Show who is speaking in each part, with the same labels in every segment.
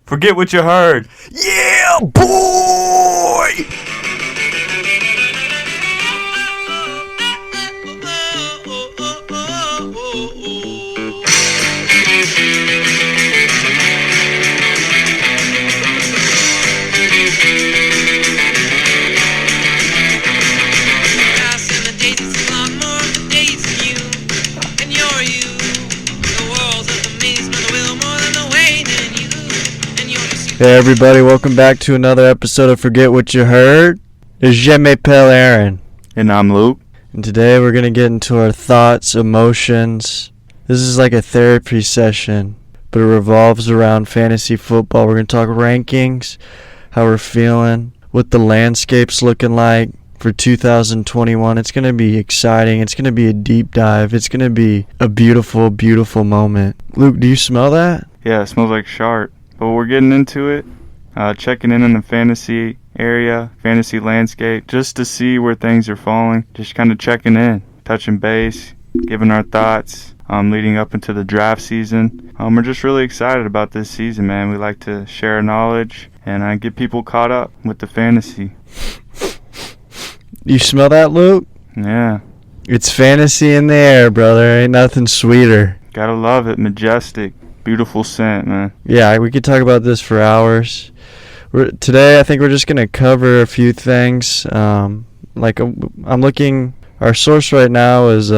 Speaker 1: Forget what you heard. Yeah, boy!
Speaker 2: Hey everybody, welcome back to another episode of Forget What You Heard. It's Je m'appelle Aaron.
Speaker 1: And I'm Luke.
Speaker 2: And today we're going to get into our thoughts, emotions. This is like a therapy session, but it revolves around fantasy football. We're going to talk rankings, how we're feeling, what the landscape's looking like for 2021. It's going to be exciting. It's going to be a deep dive. It's going to be a beautiful, beautiful moment. Luke, do you smell that?
Speaker 1: Yeah, it smells like sharp. But we're getting into it, checking in the fantasy area, fantasy landscape, just to see where things are falling. Just kind of checking in, touching base, giving our thoughts, leading up into the draft season. We're just really excited about this season, man. We like to share knowledge and get people caught up with the fantasy.
Speaker 2: You smell that, Luke?
Speaker 1: Yeah.
Speaker 2: It's fantasy in the air, brother. Ain't nothing sweeter.
Speaker 1: Gotta love it. Majestic. Beautiful scent, man.
Speaker 2: Yeah, we could talk about this for hours. Today, I think we're just going to cover a few things. I'm looking, our source right now is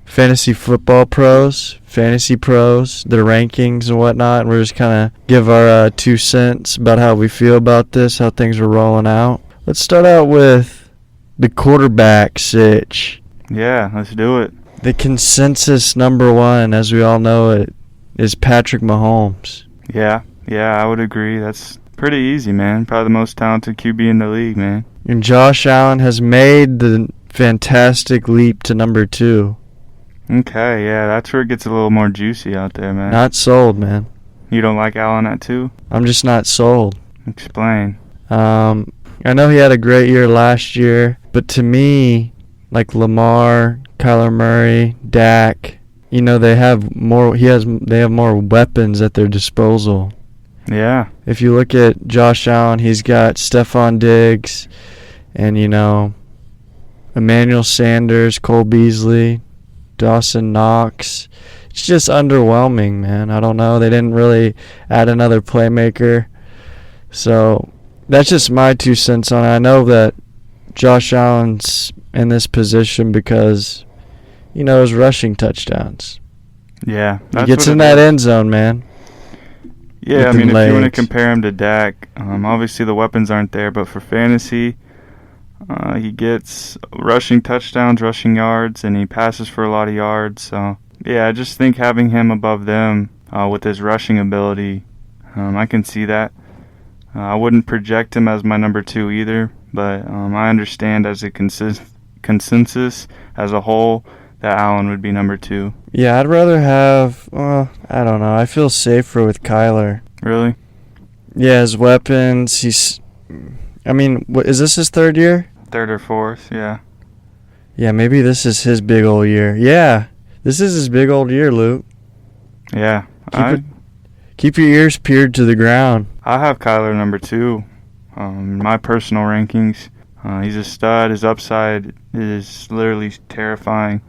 Speaker 2: Fantasy Football Pros, Fantasy Pros, their rankings and whatnot. And we're just kind of give our 2 cents about how we feel about this, how things are rolling out. Let's start out with the quarterback sitch.
Speaker 1: Yeah, let's do it.
Speaker 2: The consensus number one, as we all know it, is Patrick Mahomes.
Speaker 1: Yeah, I would agree. That's pretty easy, man. Probably the most talented QB in the league, man.
Speaker 2: And Josh Allen has made the fantastic leap to number 2.
Speaker 1: Okay, yeah, that's where it gets a little more juicy out there, man.
Speaker 2: Not sold, man.
Speaker 1: You don't like Allen at 2?
Speaker 2: I'm just not sold.
Speaker 1: Explain.
Speaker 2: I know he had a great year last year, but to me, like Lamar, Kyler Murray, Dak, you know, they have more weapons at their disposal.
Speaker 1: Yeah.
Speaker 2: If you look at Josh Allen, he's got Stephon Diggs and, Emmanuel Sanders, Cole Beasley, Dawson Knox. It's just underwhelming, man. I don't know. They didn't really add another playmaker. So that's just my 2 cents on it. I know that Josh Allen's in this position because his rushing touchdowns.
Speaker 1: Yeah.
Speaker 2: He gets in that end zone, man.
Speaker 1: Yeah, I mean, if you want to compare him to Dak, obviously the weapons aren't there, but for fantasy, he gets rushing touchdowns, rushing yards, and he passes for a lot of yards. So, yeah, I just think having him above them with his rushing ability, I can see that. I wouldn't project him as my number 2 either, but I understand as a consensus as a whole that Allen would be number 2.
Speaker 2: Yeah, I'd rather have, I don't know. I feel safer with Kyler.
Speaker 1: Really?
Speaker 2: Yeah, his weapons, is this his 3rd year?
Speaker 1: 3rd or 4th, yeah.
Speaker 2: Yeah, maybe this is his big old year. Yeah, this is his big old year, Luke.
Speaker 1: Yeah.
Speaker 2: Keep your ears peeled to the ground.
Speaker 1: I have Kyler number 2. My personal rankings. He's a stud. His upside is literally terrifying.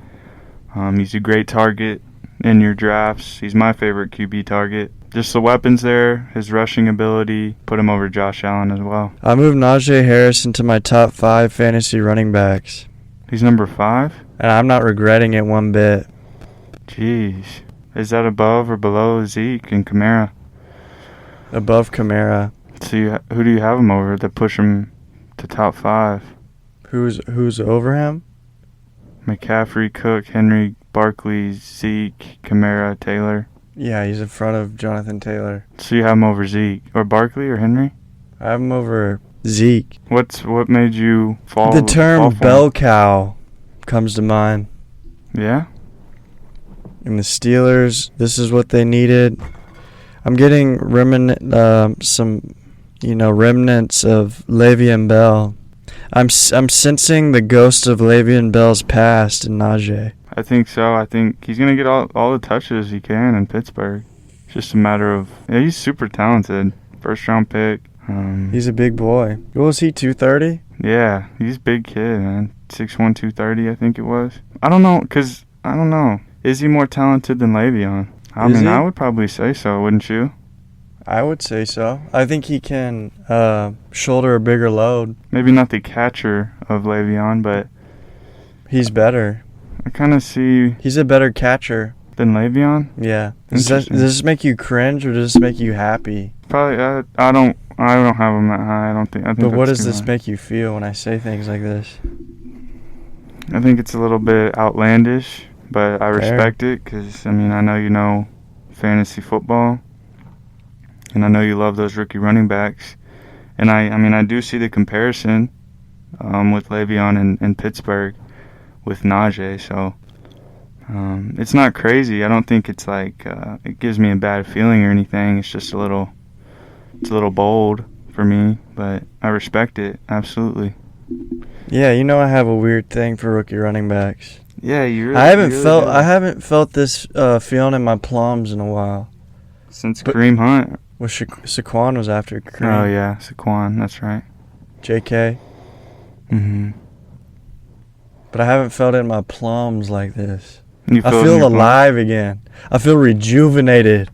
Speaker 1: He's a great target in your drafts. He's my favorite QB target. Just the weapons there, his rushing ability, put him over Josh Allen as well.
Speaker 2: I moved Najee Harris into my top 5 fantasy running backs.
Speaker 1: He's number 5?
Speaker 2: And I'm not regretting it one bit.
Speaker 1: Jeez. Is that above or below Zeke and Kamara?
Speaker 2: Above Kamara.
Speaker 1: So who do you have him over that push him to top 5?
Speaker 2: Who's over him?
Speaker 1: McCaffrey, Cook, Henry, Barkley, Zeke, Kamara, Taylor.
Speaker 2: Yeah, he's in front of Jonathan Taylor.
Speaker 1: So you have him over Zeke or Barkley or Henry?
Speaker 2: I have him over Zeke.
Speaker 1: What made you fall?
Speaker 2: The term bell cow comes to mind.
Speaker 1: Yeah.
Speaker 2: And the Steelers, this is what they needed. I'm getting some remnants of Le'Veon Bell. I'm sensing the ghost of Le'Veon Bell's past in Najee.
Speaker 1: I think so. I think he's going to get all the touches he can in Pittsburgh. It's just a matter of... Yeah, he's super talented. first-round pick.
Speaker 2: He's a big boy. What was he, 230?
Speaker 1: Yeah, he's a big kid, man. 6'1", 230, I think it was. I don't know. Is he more talented than Le'Veon? I would probably say so, wouldn't you?
Speaker 2: I would say so. I think he can shoulder a bigger load.
Speaker 1: Maybe not the catcher of Le'Veon, but...
Speaker 2: He's better.
Speaker 1: I kind of see...
Speaker 2: He's a better catcher.
Speaker 1: Than Le'Veon?
Speaker 2: Yeah. Does this make you cringe or does this make you happy?
Speaker 1: Probably, I don't have him that high. I think
Speaker 2: but what does this make you feel when I say things like this?
Speaker 1: I think it's a little bit outlandish, but I respect it because, I know you know fantasy football, and I know you love those rookie running backs. And I do see the comparison with Le'Veon in Pittsburgh with Najee, so it's not crazy. I don't think it's like it gives me a bad feeling or anything. It's just a little bold for me, but I respect it, absolutely.
Speaker 2: Yeah, I have a weird thing for rookie running backs.
Speaker 1: Yeah,
Speaker 2: I haven't felt this feeling in my plums in a while.
Speaker 1: Since Kareem Hunt.
Speaker 2: Well, Saquon was after Kareem.
Speaker 1: Oh yeah, Saquon, that's right.
Speaker 2: JK.
Speaker 1: Mhm.
Speaker 2: But I haven't felt it in my plums like this.
Speaker 1: I
Speaker 2: feel alive again. I feel rejuvenated.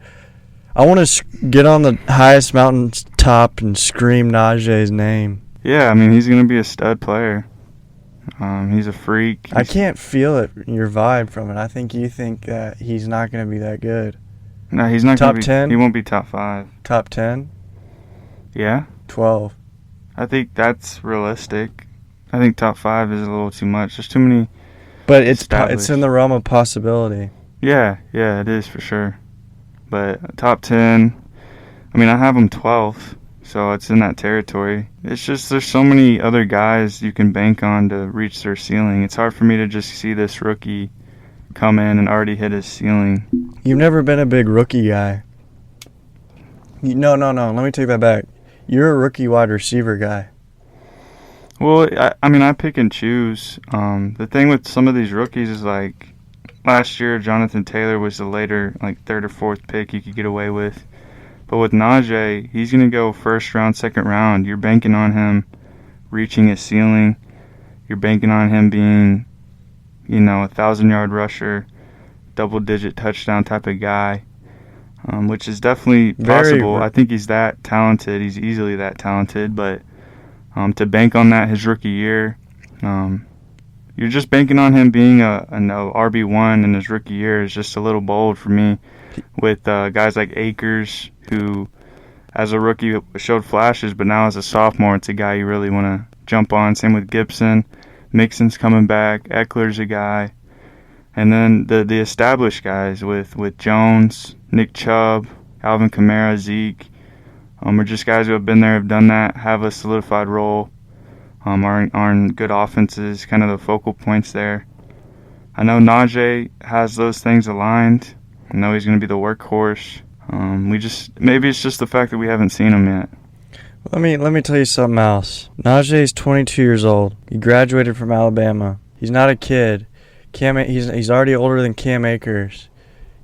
Speaker 2: I want to get on the highest mountain top and scream Najee's name.
Speaker 1: Yeah, he's going to be a stud player. He's a freak.
Speaker 2: I can't feel it, your vibe from it. I think you think that he's not going to be that good.
Speaker 1: No, he's not
Speaker 2: top 10?
Speaker 1: He won't be top 5.
Speaker 2: Top 10?
Speaker 1: Yeah?
Speaker 2: 12.
Speaker 1: I think that's realistic. I think top 5 is a little too much. There's too many.
Speaker 2: But it's in the realm of possibility.
Speaker 1: Yeah, it is for sure. But top 10, I have him 12th, so it's in that territory. It's just there's so many other guys you can bank on to reach their ceiling. It's hard for me to just see this rookie come in and already hit his ceiling.
Speaker 2: You've never been a big rookie guy. No. Let me take that back. You're a rookie wide receiver guy.
Speaker 1: Well, I pick and choose. The thing with some of these rookies is like last year, Jonathan Taylor was the later, like 3rd or 4th pick you could get away with. But with Najee, he's going to go 1st round, 2nd round. You're banking on him reaching his ceiling. You're banking on him being, a 1,000-yard rusher, double-digit touchdown type of guy, which is definitely possible. I think he's that talented. He's easily that talented, but to bank on that his rookie year, you're just banking on him being an RB1 in his rookie year is just a little bold for me. With guys like Akers, who as a rookie showed flashes, but now as a sophomore, it's a guy you really want to jump on. Same with Gibson. Mixon's coming back. Eckler's a guy. And then the established guys with Jones, Nick Chubb, Alvin Kamara, Zeke, are just guys who have been there, have done that, have a solidified role, are in good offenses, kind of the focal points there. I know Najee has those things aligned. I know he's going to be the workhorse. Maybe it's just the fact that we haven't seen him yet.
Speaker 2: Let me tell you something else. Najee's 22 years old. He graduated from Alabama. He's not a kid. He's already older than Cam Akers.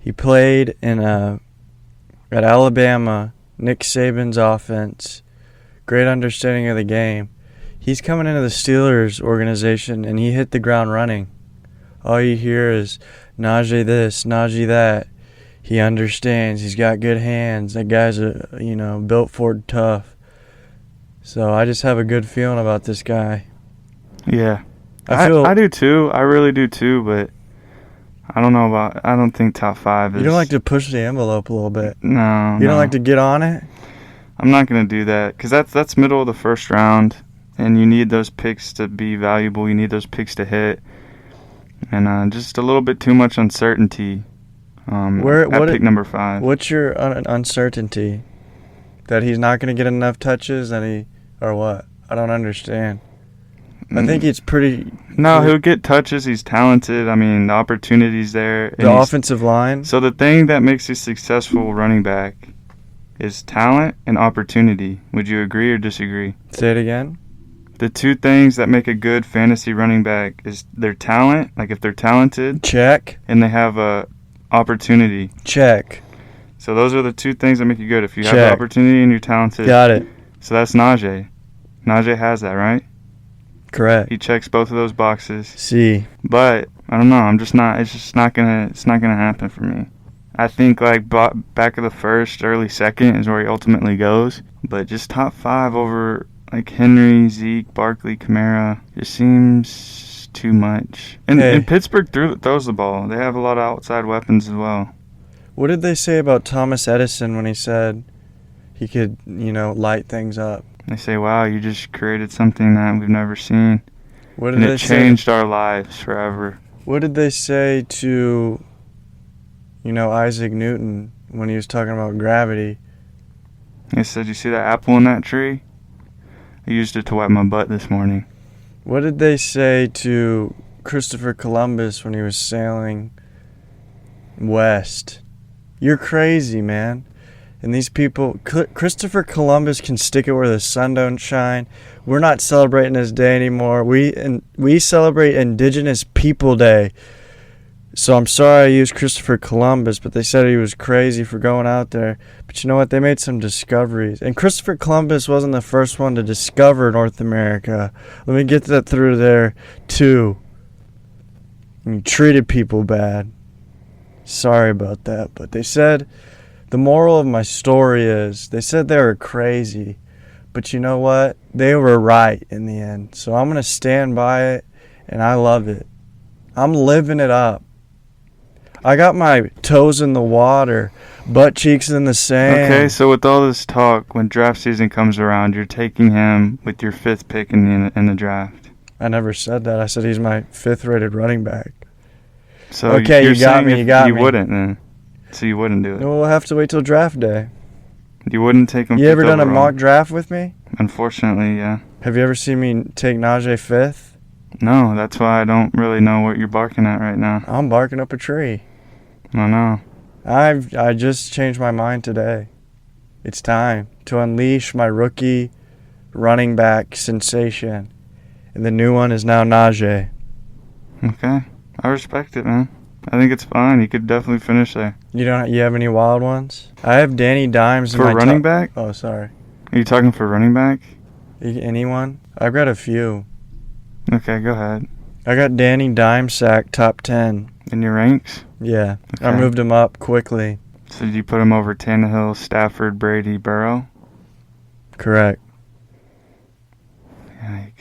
Speaker 2: He played at Alabama, Nick Saban's offense. Great understanding of the game. He's coming into the Steelers organization and he hit the ground running. All you hear is Najee this, Najee that. He understands. He's got good hands. That guy's built for it, tough. So I just have a good feeling about this guy.
Speaker 1: Yeah. I do too. I really do too, but I don't think top 5 is...
Speaker 2: You don't like to push the envelope a little bit?
Speaker 1: No.
Speaker 2: You don't like to get on it?
Speaker 1: I'm not going to do that because that's middle of the 1st round, and you need those picks to be valuable. You need those picks to hit. And just a little bit too much uncertainty at pick number 5.
Speaker 2: What's your uncertainty? That he's not going to get enough touches or what? I don't understand. I think it's pretty...
Speaker 1: No, he'll get touches. He's talented. The opportunity's there.
Speaker 2: The offensive line?
Speaker 1: So the thing that makes a successful running back is talent and opportunity. Would you agree or disagree?
Speaker 2: Say it again.
Speaker 1: The two things that make a good fantasy running back is their talent, like if they're talented.
Speaker 2: Check.
Speaker 1: And they have a opportunity.
Speaker 2: Check.
Speaker 1: So those are the two things that make you good. If you have
Speaker 2: Check.
Speaker 1: the opportunity and you're talented.
Speaker 2: Got it.
Speaker 1: So that's Najee. Najee has that, right?
Speaker 2: Correct.
Speaker 1: He checks both of those boxes.
Speaker 2: See.
Speaker 1: But I don't know. I'm just not. It's just not gonna. It's not gonna happen for me. I think like back of the first, early second is where he ultimately goes. But just top 5 over like Henry, Zeke, Barkley, Kamara just seems too much. And Pittsburgh throws the ball. They have a lot of outside weapons as well.
Speaker 2: What did they say about Thomas Edison when he said he could, light things up?
Speaker 1: They say, wow, you just created something that we've never seen.
Speaker 2: What did
Speaker 1: and it changed our lives forever.
Speaker 2: What did they say to, Isaac Newton when he was talking about gravity?
Speaker 1: They said, you see that apple in that tree? I used it to wipe my butt this morning.
Speaker 2: What did they say to Christopher Columbus when he was sailing west? You're crazy, man. And these people, Christopher Columbus can stick it where the sun don't shine. We're not celebrating his day anymore. We celebrate Indigenous People Day. So I'm sorry I used Christopher Columbus, but they said he was crazy for going out there. But you know what? They made some discoveries. And Christopher Columbus wasn't the first one to discover North America. Let me get that through there, too. And he treated people bad. Sorry about that. But they said, the moral of my story is, they said they were crazy. But you know what? They were right in the end. So I'm going to stand by it, and I love it. I'm living it up. I got my toes in the water, butt cheeks in the sand.
Speaker 1: Okay, so with all this talk, when draft season comes around, you're taking him with your 5th pick in the draft.
Speaker 2: I never said that. I said he's my 5th rated running back.
Speaker 1: So
Speaker 2: okay,
Speaker 1: you're
Speaker 2: you got me.
Speaker 1: saying
Speaker 2: You got
Speaker 1: you
Speaker 2: me.
Speaker 1: wouldn't then. So you wouldn't do it.
Speaker 2: No, we'll have to wait till draft day.
Speaker 1: You wouldn't take him.
Speaker 2: You ever done a
Speaker 1: overall?
Speaker 2: mock draft with me?
Speaker 1: Unfortunately, yeah.
Speaker 2: Have you ever seen me take Najee 5th?
Speaker 1: No, that's why I don't really know what you're barking at right now.
Speaker 2: I'm barking up a tree.
Speaker 1: I know.
Speaker 2: I just changed my mind today. It's time to unleash my rookie running back sensation. And the new one is now Najee.
Speaker 1: Okay. I respect it, man. I think it's fine. You could definitely finish there.
Speaker 2: You have any wild ones? I have Danny Dimes
Speaker 1: For
Speaker 2: in my
Speaker 1: running back?
Speaker 2: Oh, sorry.
Speaker 1: Are you talking for running back?
Speaker 2: Anyone? I've got a few.
Speaker 1: Okay, go ahead.
Speaker 2: I got Danny Dimesack top 10.
Speaker 1: In your ranks?
Speaker 2: Yeah.
Speaker 1: Okay.
Speaker 2: I moved him up quickly.
Speaker 1: So did you put him over Tannehill, Stafford, Brady, Burrow?
Speaker 2: Correct.
Speaker 1: Yikes.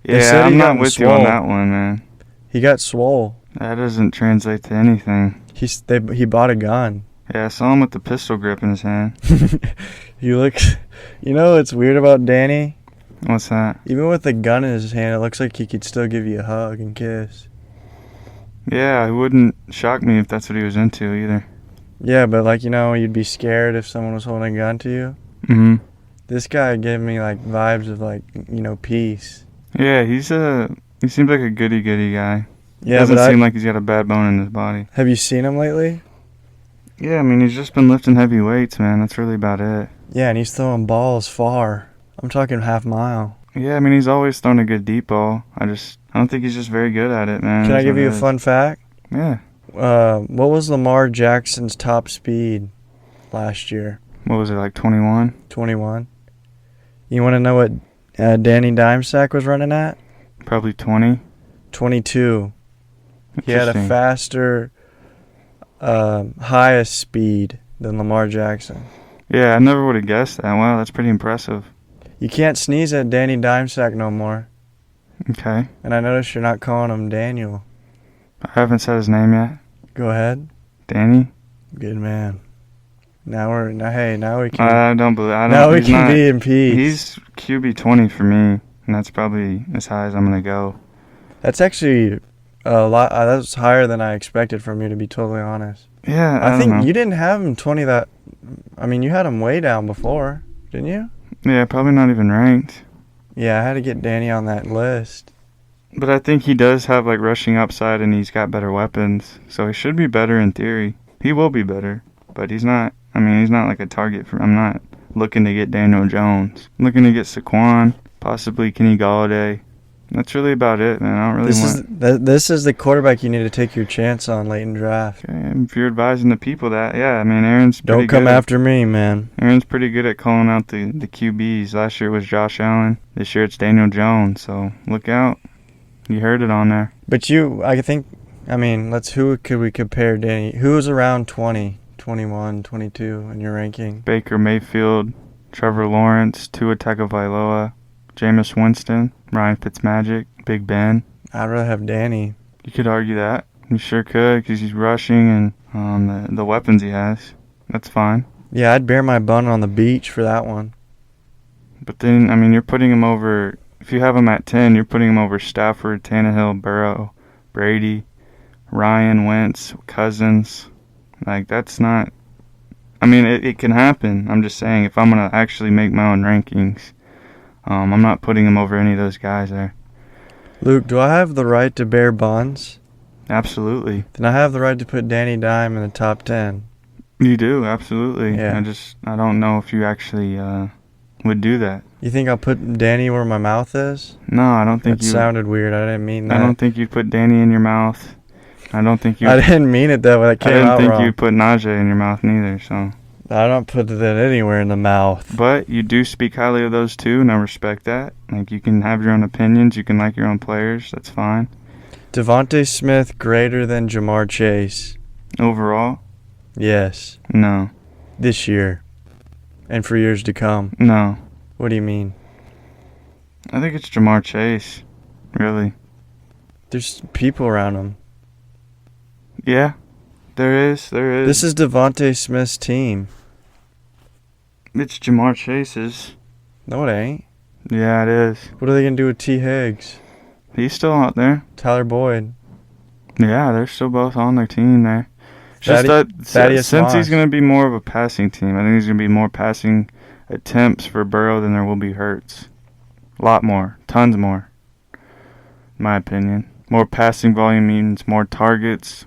Speaker 2: They said
Speaker 1: Yeah,
Speaker 2: he
Speaker 1: I'm
Speaker 2: got
Speaker 1: not with you
Speaker 2: swole.
Speaker 1: on that one, man.
Speaker 2: He got swole.
Speaker 1: That doesn't translate to anything.
Speaker 2: He bought a gun.
Speaker 1: Yeah, I saw him with the pistol grip in his hand.
Speaker 2: You know what's weird about Danny?
Speaker 1: What's that?
Speaker 2: Even with the gun in his hand, it looks like he could still give you a hug and kiss.
Speaker 1: Yeah, it wouldn't shock me if that's what he was into either.
Speaker 2: Yeah, but you'd be scared if someone was holding a gun to you.
Speaker 1: Mm-hmm.
Speaker 2: This guy gave me vibes of peace.
Speaker 1: Yeah, he seems like a goody guy.
Speaker 2: Yeah,
Speaker 1: Doesn't seem like he's got a bad bone in his body.
Speaker 2: Have you seen him lately?
Speaker 1: Yeah, I mean, he's just been lifting heavy weights, man. That's really about it.
Speaker 2: Yeah, and he's throwing balls far. I'm talking half mile.
Speaker 1: Yeah, I mean, he's always thrown a good deep ball. I don't think he's just very good at it, man.
Speaker 2: Can I give you a fun fact?
Speaker 1: Yeah.
Speaker 2: What was Lamar Jackson's top speed last year?
Speaker 1: What was it, like 21?
Speaker 2: 21. You want to know what Danny Dimesack was running at?
Speaker 1: Probably 20.
Speaker 2: 22. He had a faster, highest speed than Lamar Jackson.
Speaker 1: Yeah, I never would have guessed that. Wow, that's pretty impressive.
Speaker 2: You can't sneeze at Danny Dimesack no more.
Speaker 1: Okay.
Speaker 2: And I noticed you're not calling him Daniel.
Speaker 1: I haven't said his name yet.
Speaker 2: Go ahead.
Speaker 1: Danny?
Speaker 2: Good man. Now we can.
Speaker 1: I don't believe.
Speaker 2: Now we can be in peace.
Speaker 1: He's QB20 for me, and that's probably as high as I'm gonna go.
Speaker 2: That's actually a lot. That's higher than I expected from you, to be totally honest.
Speaker 1: Yeah,
Speaker 2: I think
Speaker 1: don't know.
Speaker 2: you didn't have him 20. You had him way down before, didn't you?
Speaker 1: Yeah, probably not even ranked.
Speaker 2: Yeah, I had to get Danny on that list.
Speaker 1: But I think he does have rushing upside, and he's got better weapons, so he should be better in theory. He will be better, but he's not. I mean, he's not a target for. I'm not looking to get Daniel Jones. I'm looking to get Saquon, possibly Kenny Galladay. That's really about it, man. I don't really
Speaker 2: This is the quarterback you need to take your chance on late in draft.
Speaker 1: Okay, if you're advising the people that, yeah, I mean, Aaron's pretty good.
Speaker 2: Don't come after me, man.
Speaker 1: Aaron's pretty good at calling out the QBs. Last year it was Josh Allen. This year it's Daniel Jones. So look out. You heard it on there.
Speaker 2: But who could we compare Danny? Who was around 20, 21, 22 in your ranking?
Speaker 1: Baker Mayfield, Trevor Lawrence, Tua Tagovailoa, Jameis Winston, Ryan Fitzmagic, Big Ben.
Speaker 2: I'd rather have Danny.
Speaker 1: You could argue that. You sure could, because he's rushing and the weapons he has. That's fine.
Speaker 2: Yeah, I'd bear my bun on the beach for that one.
Speaker 1: But then, I mean, you're putting him over. If you have him at 10, you're putting him over Stafford, Tannehill, Burrow, Brady, Ryan, Wentz, Cousins. Like, that's not. I mean, it can happen. I'm just saying, if I'm going to actually make my own rankings, I'm not putting him over any of those guys there.
Speaker 2: Luke, do I have the right to bear buns?
Speaker 1: Absolutely.
Speaker 2: Then I have the right to put Danny Dime in the top 10.
Speaker 1: You do, absolutely.
Speaker 2: Yeah.
Speaker 1: I don't know if you actually would do that.
Speaker 2: You think I'll put Danny where my mouth is?
Speaker 1: No, I don't think
Speaker 2: That sounded weird. I didn't mean that.
Speaker 1: I don't think you'd put Danny in your mouth. I
Speaker 2: didn't mean it that way. That came out wrong.
Speaker 1: I didn't think you'd put Najee in your mouth neither, so.
Speaker 2: I don't put that anywhere in the mouth.
Speaker 1: But you do speak highly of those two, and I respect that. Like, you can have your own opinions. You can like your own players. That's fine.
Speaker 2: Devontae Smith greater than Jamar Chase?
Speaker 1: Overall?
Speaker 2: Yes.
Speaker 1: No.
Speaker 2: This year? And for years to come?
Speaker 1: No.
Speaker 2: What do you mean?
Speaker 1: I think it's Jamar Chase. Really.
Speaker 2: There's people around him.
Speaker 1: Yeah. There is.
Speaker 2: This is Devontae Smith's team.
Speaker 1: It's Jamar Chase's.
Speaker 2: No, it ain't.
Speaker 1: Yeah, it is.
Speaker 2: What are they going to do with T. Higgs?
Speaker 1: He's still out there.
Speaker 2: Tyler Boyd.
Speaker 1: Yeah, they're still both on their team there. Just that since he's going to be more of a passing team, I think there's going to be more passing attempts for Burrow than there will be Hurts. A lot more. Tons more. In my opinion. More passing volume means more targets.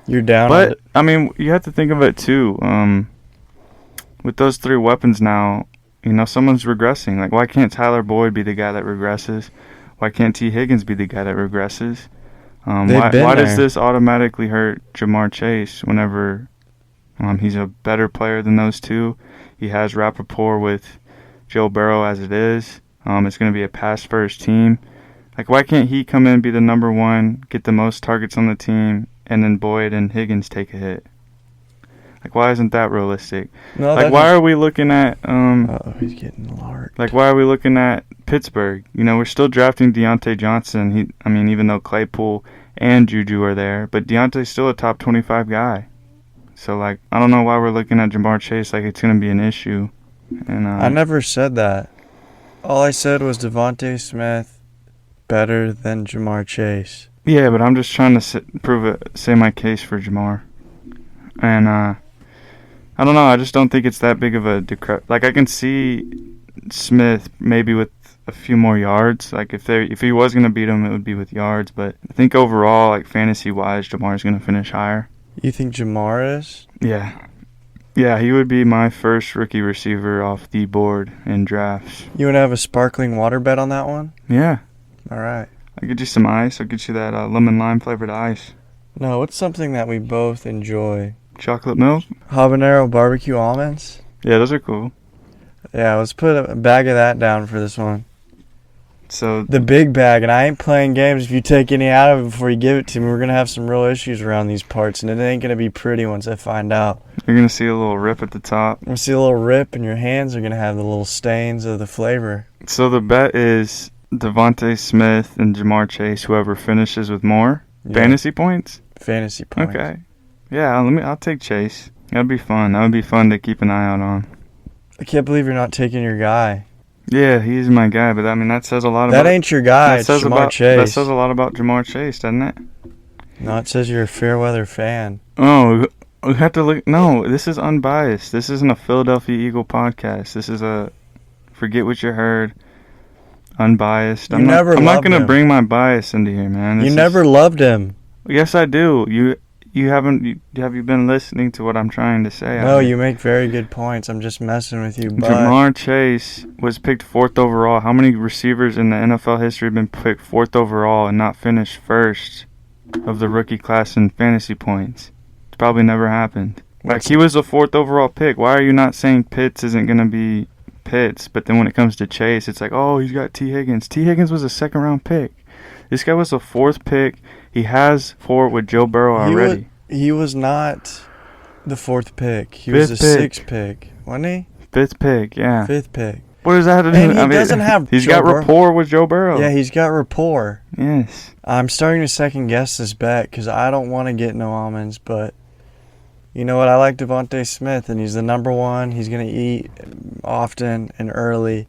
Speaker 2: You're down.
Speaker 1: But, I mean, you have to think of it, too. With those three weapons now, you know, someone's regressing. Like, why can't Tyler Boyd be the guy that regresses? Why can't T. Higgins be the guy that regresses? Why does this automatically hurt Jamar Chase whenever he's a better player than those two? He has rapport with Joe Burrow as it is. It's going to be a pass-first team. Like, why can't he come in, be the number one, get the most targets on the team, and then Boyd and Higgins take a hit? Like, why isn't that realistic?
Speaker 2: No,
Speaker 1: like, why are we looking at
Speaker 2: he's getting larked.
Speaker 1: Like, why are we looking at Pittsburgh? You know, we're still drafting Deontay Johnson. Even though Claypool and Juju are there, but Deontay's still a top 25 guy. So, like, I don't know why we're looking at Jamar Chase like it's going to be an issue. And
Speaker 2: I never said that. All I said was Devontae Smith better than Jamar Chase.
Speaker 1: Yeah, but I'm just trying to say my case for Jamar. And I don't know. I just don't think it's that big of a like, I can see Smith maybe with a few more yards. Like, if he was going to beat him, it would be with yards. But I think overall, like, fantasy-wise, Jamar's going to finish higher.
Speaker 2: You think Jamar is?
Speaker 1: Yeah. Yeah, he would be my first rookie receiver off the board in drafts.
Speaker 2: You want to have a sparkling water bet on that one?
Speaker 1: Yeah.
Speaker 2: All right.
Speaker 1: I'll get you some ice. I'll get you that lemon-lime-flavored ice.
Speaker 2: No, what's something that we both enjoy?
Speaker 1: Chocolate milk?
Speaker 2: Habanero barbecue almonds?
Speaker 1: Yeah, those are cool.
Speaker 2: Yeah, let's put a bag of that down for this one.
Speaker 1: So
Speaker 2: the big bag, and I ain't playing games. If you take any out of it before you give it to me, we're going to have some real issues around these parts, and it ain't going to be pretty once I find out.
Speaker 1: You're going to see a little rip at the top.
Speaker 2: We'll see a little rip, and your hands are going to have the little stains of the flavor.
Speaker 1: So the bet is Devontae Smith and Jamar Chase, whoever finishes with more fantasy points?
Speaker 2: Fantasy points.
Speaker 1: Okay. Yeah, I'll take Chase. That'd be fun. That would be fun to keep an eye out on.
Speaker 2: I can't believe you're not taking your guy.
Speaker 1: Yeah, he's my guy, but I mean, that says a lot
Speaker 2: about... That ain't your guy, it's Jamar Chase.
Speaker 1: That says a lot about Jamar Chase, doesn't it?
Speaker 2: No, it says you're a Fairweather fan.
Speaker 1: Oh, we have to look... No, this is unbiased. This isn't a Philadelphia Eagle podcast. This is a forget what you heard, unbiased. I'm not going to bring my bias into here, man.
Speaker 2: You never loved him.
Speaker 1: Yes, I do. have you been listening to what I'm trying to say?
Speaker 2: No, you make very good points. I'm just messing with you. But
Speaker 1: Jamar Chase was picked 4th overall. How many receivers in the NFL history have been picked 4th overall and not finished first of the rookie class in fantasy points? It's probably never happened. Like, he was a 4th overall pick. Why are you not saying Pitts isn't going to be Pitts? But then when it comes to Chase, it's like, oh, he's got T. Higgins. T. Higgins was a 2nd-round pick. This guy was a 4th pick. He has 4 with Joe Burrow already.
Speaker 2: He was not the 4th pick. He was the 6th pick, wasn't he?
Speaker 1: 5th pick, yeah.
Speaker 2: 5th pick.
Speaker 1: What does that have to do?
Speaker 2: And he doesn't have
Speaker 1: He's got rapport with Joe Burrow.
Speaker 2: Yeah, he's got rapport.
Speaker 1: Yes.
Speaker 2: I'm starting to second guess this bet because I don't want to get no almonds, but you know what? I like Devontae Smith, and he's the number 1. He's going to eat often and early.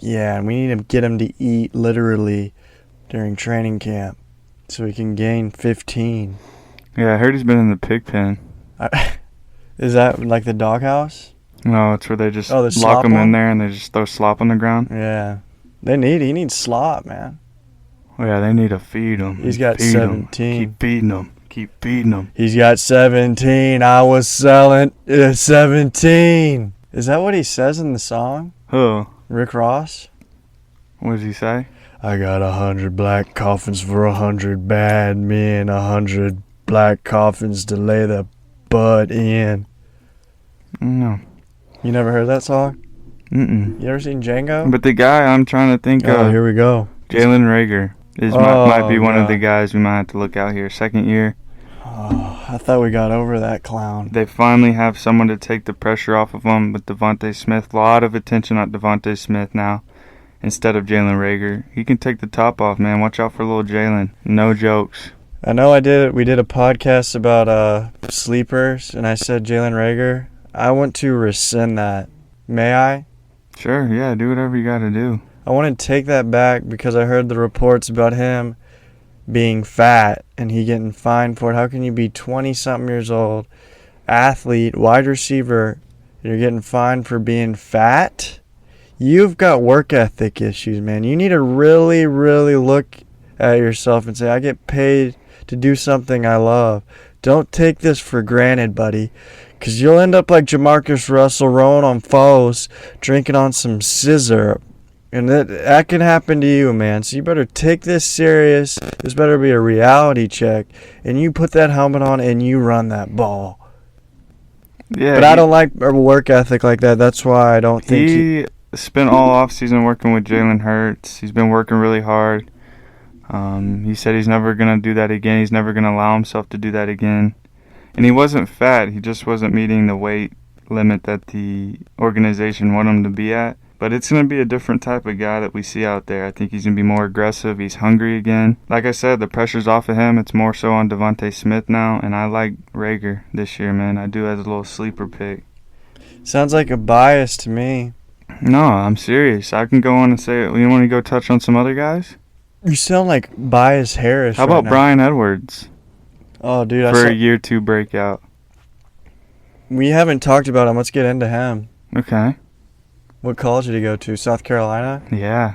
Speaker 2: Yeah, and we need to get him to eat literally during training camp so he can gain 15.
Speaker 1: Yeah, I heard he's been in the pig pen.
Speaker 2: Is that like the doghouse?
Speaker 1: No, it's where they just
Speaker 2: the
Speaker 1: lock him
Speaker 2: one?
Speaker 1: in there and they just throw slop on the ground.
Speaker 2: Yeah. He needs slop, man.
Speaker 1: Oh, yeah, they need to feed him.
Speaker 2: He's got 17.
Speaker 1: Keep feeding him. Keep feeding him.
Speaker 2: He's got 17. I was selling 17. Is that what he says in the song?
Speaker 1: Who?
Speaker 2: Rick Ross?
Speaker 1: What does he say?
Speaker 2: I got 100 black coffins for 100 bad men, 100 black coffins to lay the butt in.
Speaker 1: No.
Speaker 2: You never heard that song?
Speaker 1: Mm-mm.
Speaker 2: You ever seen Django?
Speaker 1: But the guy I'm trying to think of,
Speaker 2: here we go.
Speaker 1: Jalen Reagor, might be one of the guys we might have to look out here. 2nd year.
Speaker 2: Oh, I thought we got over that clown.
Speaker 1: They finally have someone to take the pressure off of him with Devontae Smith. A lot of attention on Devontae Smith now instead of Jalen Reagor. He can take the top off, man. Watch out for little Jalen. No jokes.
Speaker 2: I know we did a podcast about sleepers, and I said Jalen Reagor. I want to rescind that. May I?
Speaker 1: Sure, yeah, do whatever you got to do.
Speaker 2: I want to take that back because I heard the reports about him being fat and he getting fined for it. How can you be 20-something years old, athlete, wide receiver, and you're getting fined for being fat? You've got work ethic issues, man. You need to really, really look at yourself and say, I get paid to do something I love. Don't take this for granted, buddy, because you'll end up like Jamarcus Russell rowing on foes, drinking on some scissor. And that can happen to you, man. So you better take this serious. This better be a reality check. And you put that helmet on and you run that ball.
Speaker 1: Yeah.
Speaker 2: But I don't like a work ethic like that. That's why I don't think
Speaker 1: he spent all offseason working with Jalen Hurts. He's been working really hard. He said he's never going to do that again. He's never going to allow himself to do that again. And he wasn't fat. He just wasn't meeting the weight limit that the organization wanted him to be at. But it's going to be a different type of guy that we see out there. I think he's going to be more aggressive. He's hungry again. Like I said, the pressure's off of him. It's more so on Devontae Smith now. And I like Reagor this year, man. I do as a little sleeper pick.
Speaker 2: Sounds like a bias to me.
Speaker 1: No, I'm serious. I can go on and say it. You want to go touch on some other guys?
Speaker 2: You sound like Bias Harris.
Speaker 1: How about Bryan Edwards?
Speaker 2: Oh, dude.
Speaker 1: For a year 2 breakout.
Speaker 2: We haven't talked about him. Let's get into him.
Speaker 1: Okay.
Speaker 2: What college did he go to? South Carolina?
Speaker 1: Yeah.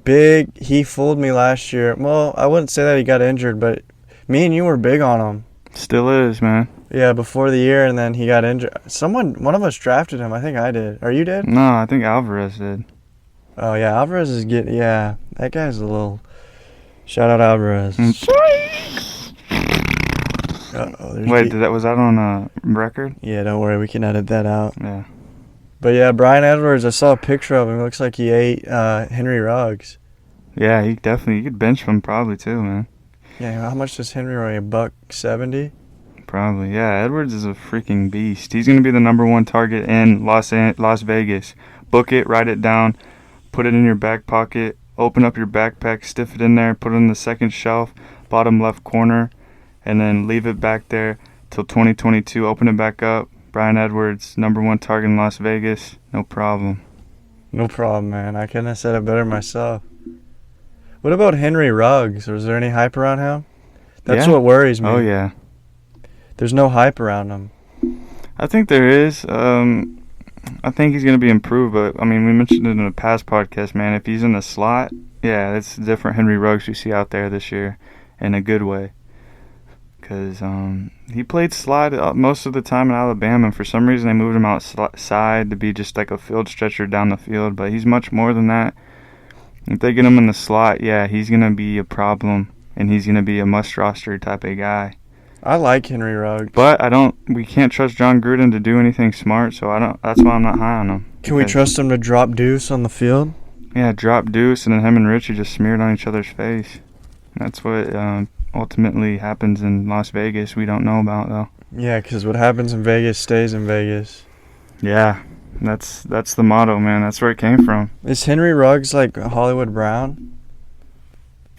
Speaker 2: Big. He fooled me last year. Well, I wouldn't say that he got injured, but me and you were big on him.
Speaker 1: Still is, man.
Speaker 2: Yeah, before the year, and then he got injured. One of us drafted him. I think I did. Or you did?
Speaker 1: No, I think Alvarez did.
Speaker 2: Oh, yeah. Alvarez is getting... Yeah, that guy's a little... Shout out Alvarez.
Speaker 1: Wait, was that on a record?
Speaker 2: Yeah, don't worry. We can edit that out.
Speaker 1: Yeah.
Speaker 2: But yeah, Bryan Edwards, I saw a picture of him. It looks like he ate Henry Ruggs.
Speaker 1: Yeah, you could bench him probably too, man.
Speaker 2: Yeah, how much does Henry weigh? $170?
Speaker 1: Probably, yeah. Edwards is a freaking beast. He's going to be the number 1 target in Las Vegas. Book it, write it down, put it in your back pocket, open up your backpack, stiff it in there, put it on the second shelf, bottom left corner, and then leave it back there till 2022. Open it back up. Bryan Edwards, number 1 target in Las Vegas. No problem.
Speaker 2: No problem, man. I couldn't have said it better myself. What about Henry Ruggs? Was there any hype around him? That's what worries me.
Speaker 1: Oh, yeah.
Speaker 2: There's no hype around him.
Speaker 1: I think there is. I think he's going to be improved, but, I mean, we mentioned it in a past podcast, man. If he's in the slot, yeah, it's different Henry Ruggs we see out there this year in a good way. because he played slot most of the time in Alabama. And for some reason, they moved him outside to be just like a field stretcher down the field. But he's much more than that. If they get him in the slot, yeah, he's going to be a problem. And he's going to be a must-roster type of guy.
Speaker 2: I like Henry Ruggs.
Speaker 1: But we can't trust John Gruden to do anything smart, so that's why I'm not high on him.
Speaker 2: Can we trust him to drop deuce on the field?
Speaker 1: Yeah, drop deuce, and then him and Richie just smeared on each other's face. That's what ultimately happens in Las Vegas. We don't know about, though.
Speaker 2: Yeah, because what happens in Vegas stays in Vegas.
Speaker 1: Yeah, that's the motto, man. That's where it came from.
Speaker 2: Is Henry Ruggs like Hollywood Brown?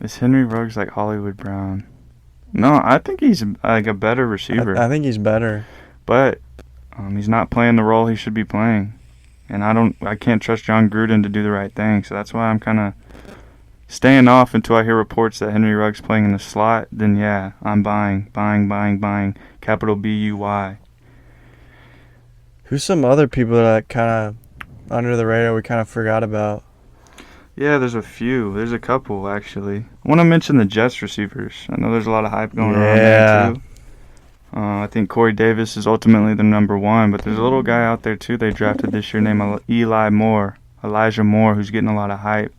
Speaker 1: Is Henry Ruggs like Hollywood Brown? No, I think he's like a better receiver.
Speaker 2: I think he's better.
Speaker 1: But he's not playing the role he should be playing. And I can't trust John Gruden to do the right thing. So that's why I'm kind of staying off until I hear reports that Henry Ruggs playing in the slot. Then, yeah, I'm buying. Capital B-U-Y.
Speaker 2: Who's some other people that kind of under the radar we kind of forgot about?
Speaker 1: Yeah, there's a few. There's a couple, actually. I want to mention the Jets receivers. I know there's a lot of hype going around there, too. I think Corey Davis is ultimately the number one, but there's a little guy out there, too, they drafted this year named Elijah Moore, who's getting a lot of hype,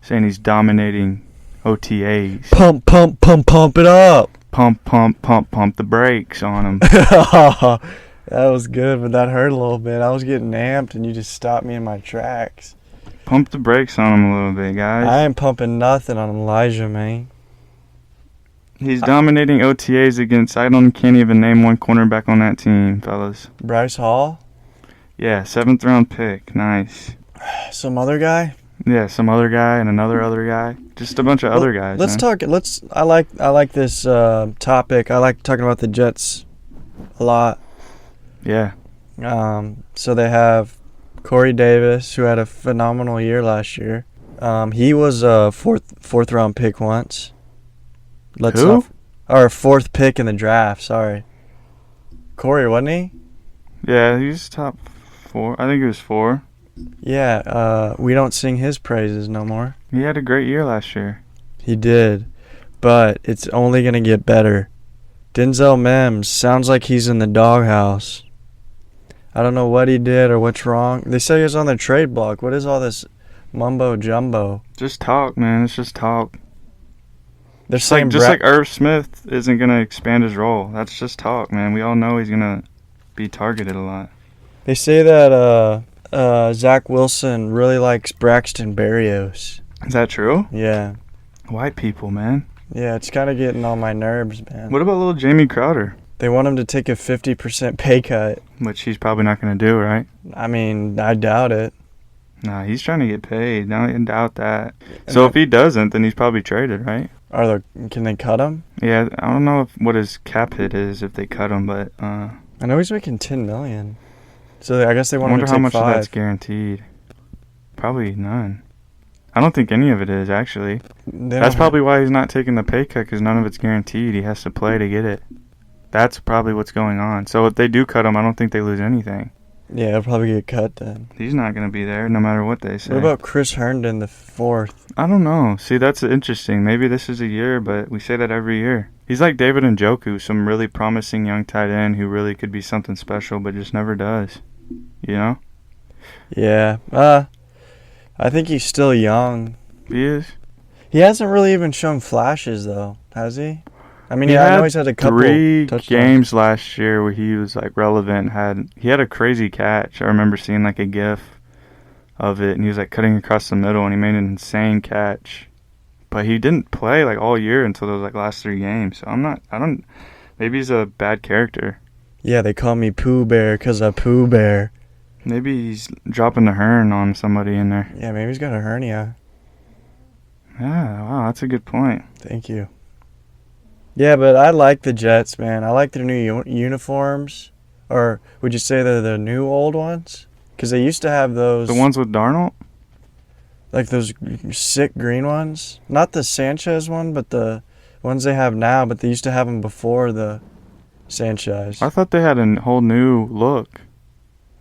Speaker 1: saying he's dominating OTAs.
Speaker 2: Pump it up.
Speaker 1: Pump the brakes on him.
Speaker 2: That was good, but that hurt a little bit. I was getting amped, and you just stopped me in my tracks.
Speaker 1: Pump the brakes on him a little bit, guys.
Speaker 2: I ain't pumping nothing on Elijah, man.
Speaker 1: He's dominating OTAs against, can't even name one cornerback on that team, fellas.
Speaker 2: Bryce Hall?
Speaker 1: Yeah, 7th round pick. Nice.
Speaker 2: Some other guy?
Speaker 1: Yeah, some other guy and another guy. Just a bunch of other guys.
Speaker 2: Let's talk. I like this topic. I like talking about the Jets a lot.
Speaker 1: Yeah.
Speaker 2: So they have Corey Davis, who had a phenomenal year last year. He was a fourth round pick once. Or fourth pick in the draft, sorry. Corey, wasn't he?
Speaker 1: Yeah, he's top 4. I think he was 4.
Speaker 2: Yeah, we don't sing his praises no more.
Speaker 1: He had a great year last year.
Speaker 2: He did, but it's only going to get better. Denzel Mims sounds like he's in the doghouse. I don't know what he did or what's wrong. They say he's on the trade block. What is all this mumbo jumbo?
Speaker 1: Just talk, man. It's just talk.
Speaker 2: They're saying
Speaker 1: just like Irv Smith isn't going to expand his role. That's just talk, man. We all know he's going to be targeted a lot.
Speaker 2: They say that Zach Wilson really likes Braxton Berrios.
Speaker 1: Is that true?
Speaker 2: Yeah.
Speaker 1: White people, man.
Speaker 2: Yeah, it's kind of getting on my nerves, man.
Speaker 1: What about little Jamie Crowder?
Speaker 2: They want him to take a 50% pay cut.
Speaker 1: Which he's probably not going to do, right?
Speaker 2: I mean, I doubt it.
Speaker 1: Nah, he's trying to get paid. Don't doubt that. So if he doesn't, then he's probably traded, right?
Speaker 2: Can they cut him?
Speaker 1: Yeah, I don't know what his cap hit is if they cut him, but
Speaker 2: I know he's making $10 million. So I guess they want him to take 5.
Speaker 1: I wonder how much of that's guaranteed. Probably none. I don't think any of it is, actually. That's probably why he's not taking the pay cut, because none of it's guaranteed. He has to play to get it. That's probably what's going on. So if they do cut him, I don't think they lose anything.
Speaker 2: Yeah, he'll probably get cut then.
Speaker 1: He's not going to be there no matter what they say.
Speaker 2: What about Chris Herndon, the 4th?
Speaker 1: I don't know. See, that's interesting. Maybe this is a year, but we say that every year. He's like David Njoku, some really promising young tight end who really could be something special, but just never does. You know?
Speaker 2: Yeah. I think he's still young.
Speaker 1: He is?
Speaker 2: He hasn't really even shown flashes, though, has he? I mean, I know he's had a couple
Speaker 1: 3
Speaker 2: touchdowns.
Speaker 1: games last year where he was like relevant. He had a crazy catch. I remember seeing like a GIF of it, and he was like cutting across the middle, and he made an insane catch. But he didn't play like all year until those like last 3 games. So maybe he's a bad character. Yeah,
Speaker 2: they call me Pooh Bear because I Pooh Bear.
Speaker 1: Maybe he's dropping the hern on somebody in there.
Speaker 2: Yeah, maybe he's got a hernia.
Speaker 1: Yeah, wow, that's a good point.
Speaker 2: Thank you. Yeah, but I like the Jets, man. I like their new uniforms. Or would you say they're the new old ones? Because they used to have those...
Speaker 1: The ones with Darnold?
Speaker 2: Like those sick green ones. Not the Sanchez one, but the ones they have now. But they used to have them before the Sanchez.
Speaker 1: I thought they had a whole new look.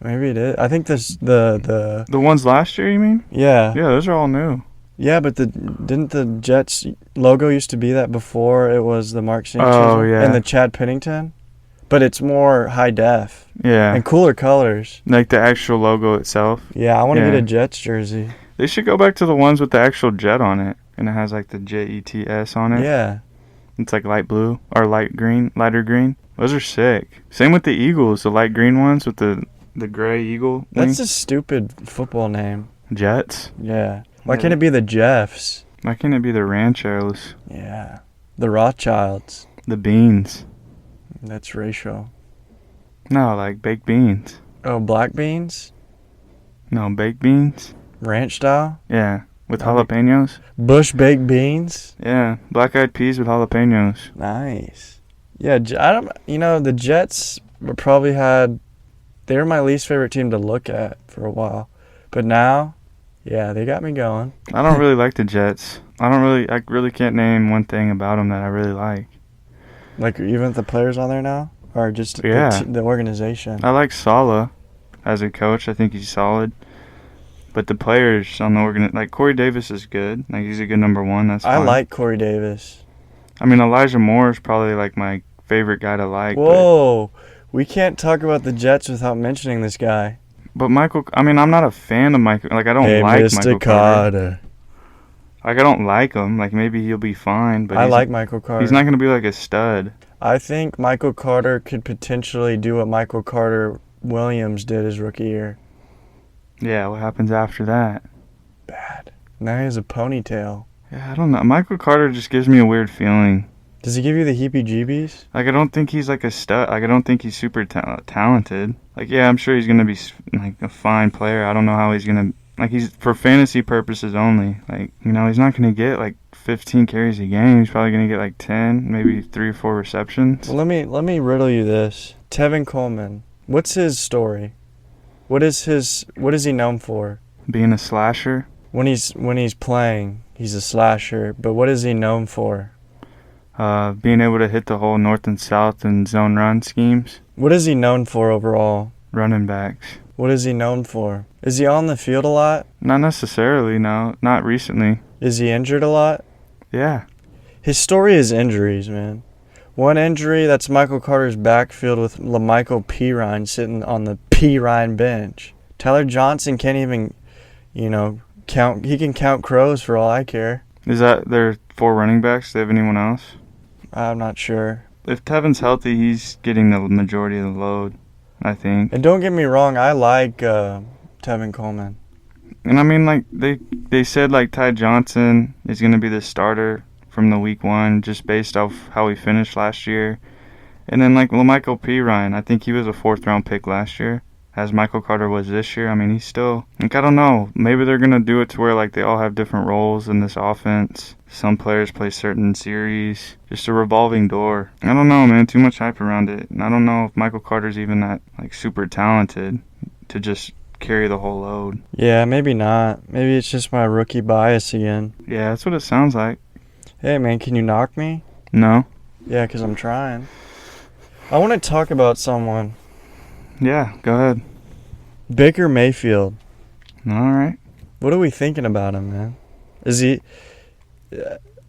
Speaker 2: Maybe it is. I think this the
Speaker 1: ones last year, you mean?
Speaker 2: Yeah.
Speaker 1: Yeah, those are all new.
Speaker 2: Yeah, but didn't the Jets logo used to be that before it was the Mark Sanchez?
Speaker 1: Oh, yeah.
Speaker 2: And the Chad Pennington? But it's more high def.
Speaker 1: Yeah.
Speaker 2: And cooler colors.
Speaker 1: Like the actual logo itself.
Speaker 2: Yeah, I want to get a Jets jersey.
Speaker 1: They should go back to the ones with the actual jet on it. And it has like the JETS on it.
Speaker 2: Yeah.
Speaker 1: It's like light blue or lighter green. Those are sick. Same with the Eagles, the light green ones with the gray eagle.
Speaker 2: That's a stupid football name.
Speaker 1: Jets?
Speaker 2: Yeah. Why can't it be the Jeffs?
Speaker 1: Why can't it be the Ranchos?
Speaker 2: Yeah. The Rothschilds.
Speaker 1: The Beans.
Speaker 2: That's racial.
Speaker 1: No, like baked beans.
Speaker 2: Oh, black beans?
Speaker 1: No, baked beans.
Speaker 2: Ranch style?
Speaker 1: Yeah, with jalapenos.
Speaker 2: Bush baked beans?
Speaker 1: Yeah, black-eyed peas with jalapenos.
Speaker 2: Nice. Yeah, the Jets probably they were my least favorite team to look at for a while. But now, yeah, they got me going.
Speaker 1: I don't really like the Jets. I really can't name one thing about them that I really like.
Speaker 2: Like even the players on there now? Or just the organization?
Speaker 1: I like Saleh as a coach. I think he's solid. But the players on the like Corey Davis is good. Like he's a good number one. That's fine.
Speaker 2: I like Corey Davis.
Speaker 1: I mean, Elijah Moore is probably like my favorite guy to like.
Speaker 2: Whoa. We can't talk about the Jets without mentioning this guy.
Speaker 1: But I'm not a fan of Michael. Like, I don't like
Speaker 2: Mr.
Speaker 1: Michael Carter. Like, I don't like him. Like, maybe he'll be fine. But
Speaker 2: I like Michael Carter.
Speaker 1: He's not going to be like a stud.
Speaker 2: I think Michael Carter could potentially do what Michael Carter Williams did his rookie year.
Speaker 1: Yeah, what happens after that?
Speaker 2: Bad. Now he has a ponytail.
Speaker 1: Yeah, I don't know. Michael Carter just gives me a weird feeling.
Speaker 2: Does he give you the heebie-jeebies?
Speaker 1: Like, I don't think he's like a stud. Like, I don't think he's super talented. Like, yeah, I'm sure he's going to be like a fine player. I don't know how he's going to, like, he's for fantasy purposes only. Like, he's not going to get like 15 carries a game. He's probably going to get like 10, maybe 3 or 4 receptions.
Speaker 2: Well, let me riddle you this. Tevin Coleman. What's his story? What is he known for?
Speaker 1: Being a slasher.
Speaker 2: When he's playing, he's a slasher. But what is he known for?
Speaker 1: Being able to hit the hole north and south in zone run schemes.
Speaker 2: What is he known for overall?
Speaker 1: Running backs.
Speaker 2: What is he known for? Is he on the field a lot?
Speaker 1: Not necessarily, no. Not recently.
Speaker 2: Is he injured a lot?
Speaker 1: Yeah.
Speaker 2: His story is injuries, man. One injury, that's Michael Carter's backfield with LaMichael Pirine sitting on the Pirine bench. Tyler Johnson can't even, count. He can count crows for all I care.
Speaker 1: Is that their 4 running backs? Do they have anyone else?
Speaker 2: I'm not sure.
Speaker 1: If Tevin's healthy, he's getting the majority of the load, I think.
Speaker 2: And don't get me wrong, I like Tevin Coleman.
Speaker 1: And I mean, like, they said, like, Ty Johnson is going to be the starter from the week 1 just based off how he finished last year. And then, like, LaMichael Pirine, I think he was a 4th-round pick last year, as Michael Carter was this year. I mean, he's still, like, I don't know. Maybe they're going to do it to where, like, they all have different roles in this offense. Some players play certain series. Just a revolving door. I don't know, man. Too much hype around it. And I don't know if Michael Carter's even that, like, super talented to just carry the whole load.
Speaker 2: Yeah, maybe not. Maybe it's just my rookie bias again.
Speaker 1: Yeah, that's what it sounds like.
Speaker 2: Hey, man, can you knock me?
Speaker 1: No.
Speaker 2: Yeah, because I'm trying. I want to talk about someone.
Speaker 1: Yeah, go ahead.
Speaker 2: Baker Mayfield.
Speaker 1: All right.
Speaker 2: What are we thinking about him, man?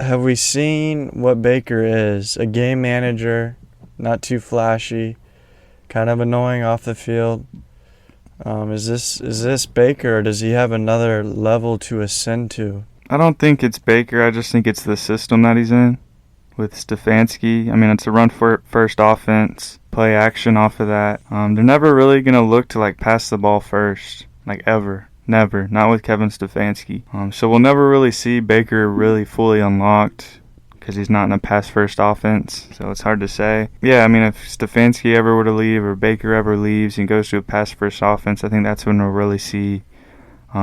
Speaker 2: Have we seen what Baker is? A game manager, not too flashy, kind of annoying off the field. Is this Baker, or does he have another level to ascend to?
Speaker 1: I don't think it's Baker. I just think it's the system that he's in with Stefanski. I mean, it's a run-first offense, play action off of that. They're never really going to look to, like, pass the ball first, like, ever. Never. Not with Kevin Stefanski. So we'll never really see Baker really fully unlocked because he's not in a pass-first offense. So it's hard to say. Yeah, I mean, if Stefanski ever were to leave or Baker ever leaves and goes to a pass-first offense, I think that's when we'll really see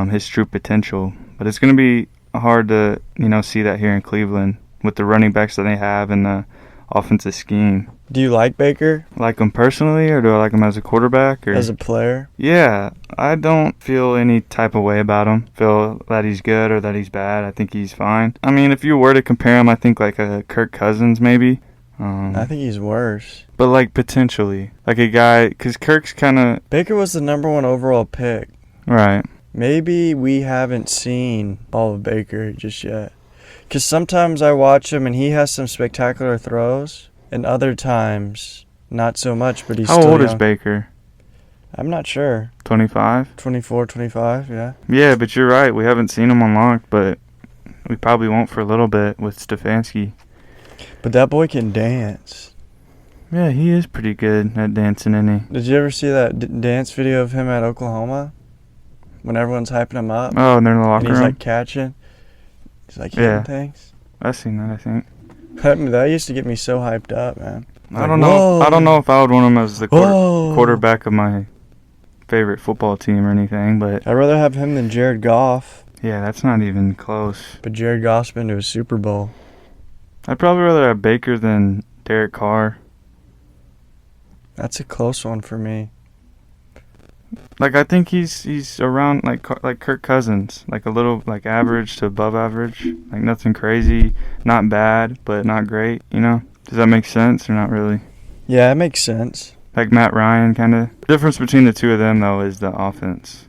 Speaker 1: his true potential. But it's going to be hard to, see that here in Cleveland with the running backs that they have and the offensive scheme.
Speaker 2: Do you like Baker?
Speaker 1: Like him personally, or do I like him as a quarterback? Or?
Speaker 2: As a player?
Speaker 1: Yeah, I don't feel any type of way about him. Feel that he's good or that he's bad. I think he's fine. I mean, if you were to compare him, I think like a Kirk Cousins maybe.
Speaker 2: I think he's worse.
Speaker 1: But like potentially. Like a guy, because Kirk's kind of...
Speaker 2: Baker was the number 1 overall pick.
Speaker 1: Right.
Speaker 2: Maybe we haven't seen all of Baker just yet. Because sometimes I watch him and he has some spectacular throws, and other times not so much, but he's
Speaker 1: How
Speaker 2: still
Speaker 1: old is
Speaker 2: young.
Speaker 1: Baker?
Speaker 2: I'm not sure.
Speaker 1: 25?
Speaker 2: 24, 25, yeah.
Speaker 1: Yeah, but you're right. We haven't seen him unlocked, but we probably won't for a little bit with Stefanski.
Speaker 2: But that boy can dance.
Speaker 1: Yeah, he is pretty good at dancing, isn't he?
Speaker 2: Did you ever see that dance video of him at Oklahoma? When everyone's hyping him up?
Speaker 1: Oh, and they're in the locker
Speaker 2: and he's
Speaker 1: room?
Speaker 2: like catching. He's like hitting things.
Speaker 1: I've seen that, I think.
Speaker 2: That used to get me so hyped up, man.
Speaker 1: I don't know. I don't know if I would want him as the quarterback of my favorite football team or anything, but
Speaker 2: I'd rather have him than Jared Goff.
Speaker 1: Yeah, that's not even close.
Speaker 2: But Jared Goff's been to a Super Bowl.
Speaker 1: I'd probably rather have Baker than Derek Carr.
Speaker 2: That's a close one for me.
Speaker 1: Like, I think he's around like Kirk Cousins, like a little like average to above average, like nothing crazy, not bad but not great. You know, does that make sense or not really?
Speaker 2: Yeah, it makes sense.
Speaker 1: Like Matt Ryan, kind of. The difference between the two of them though is the offense.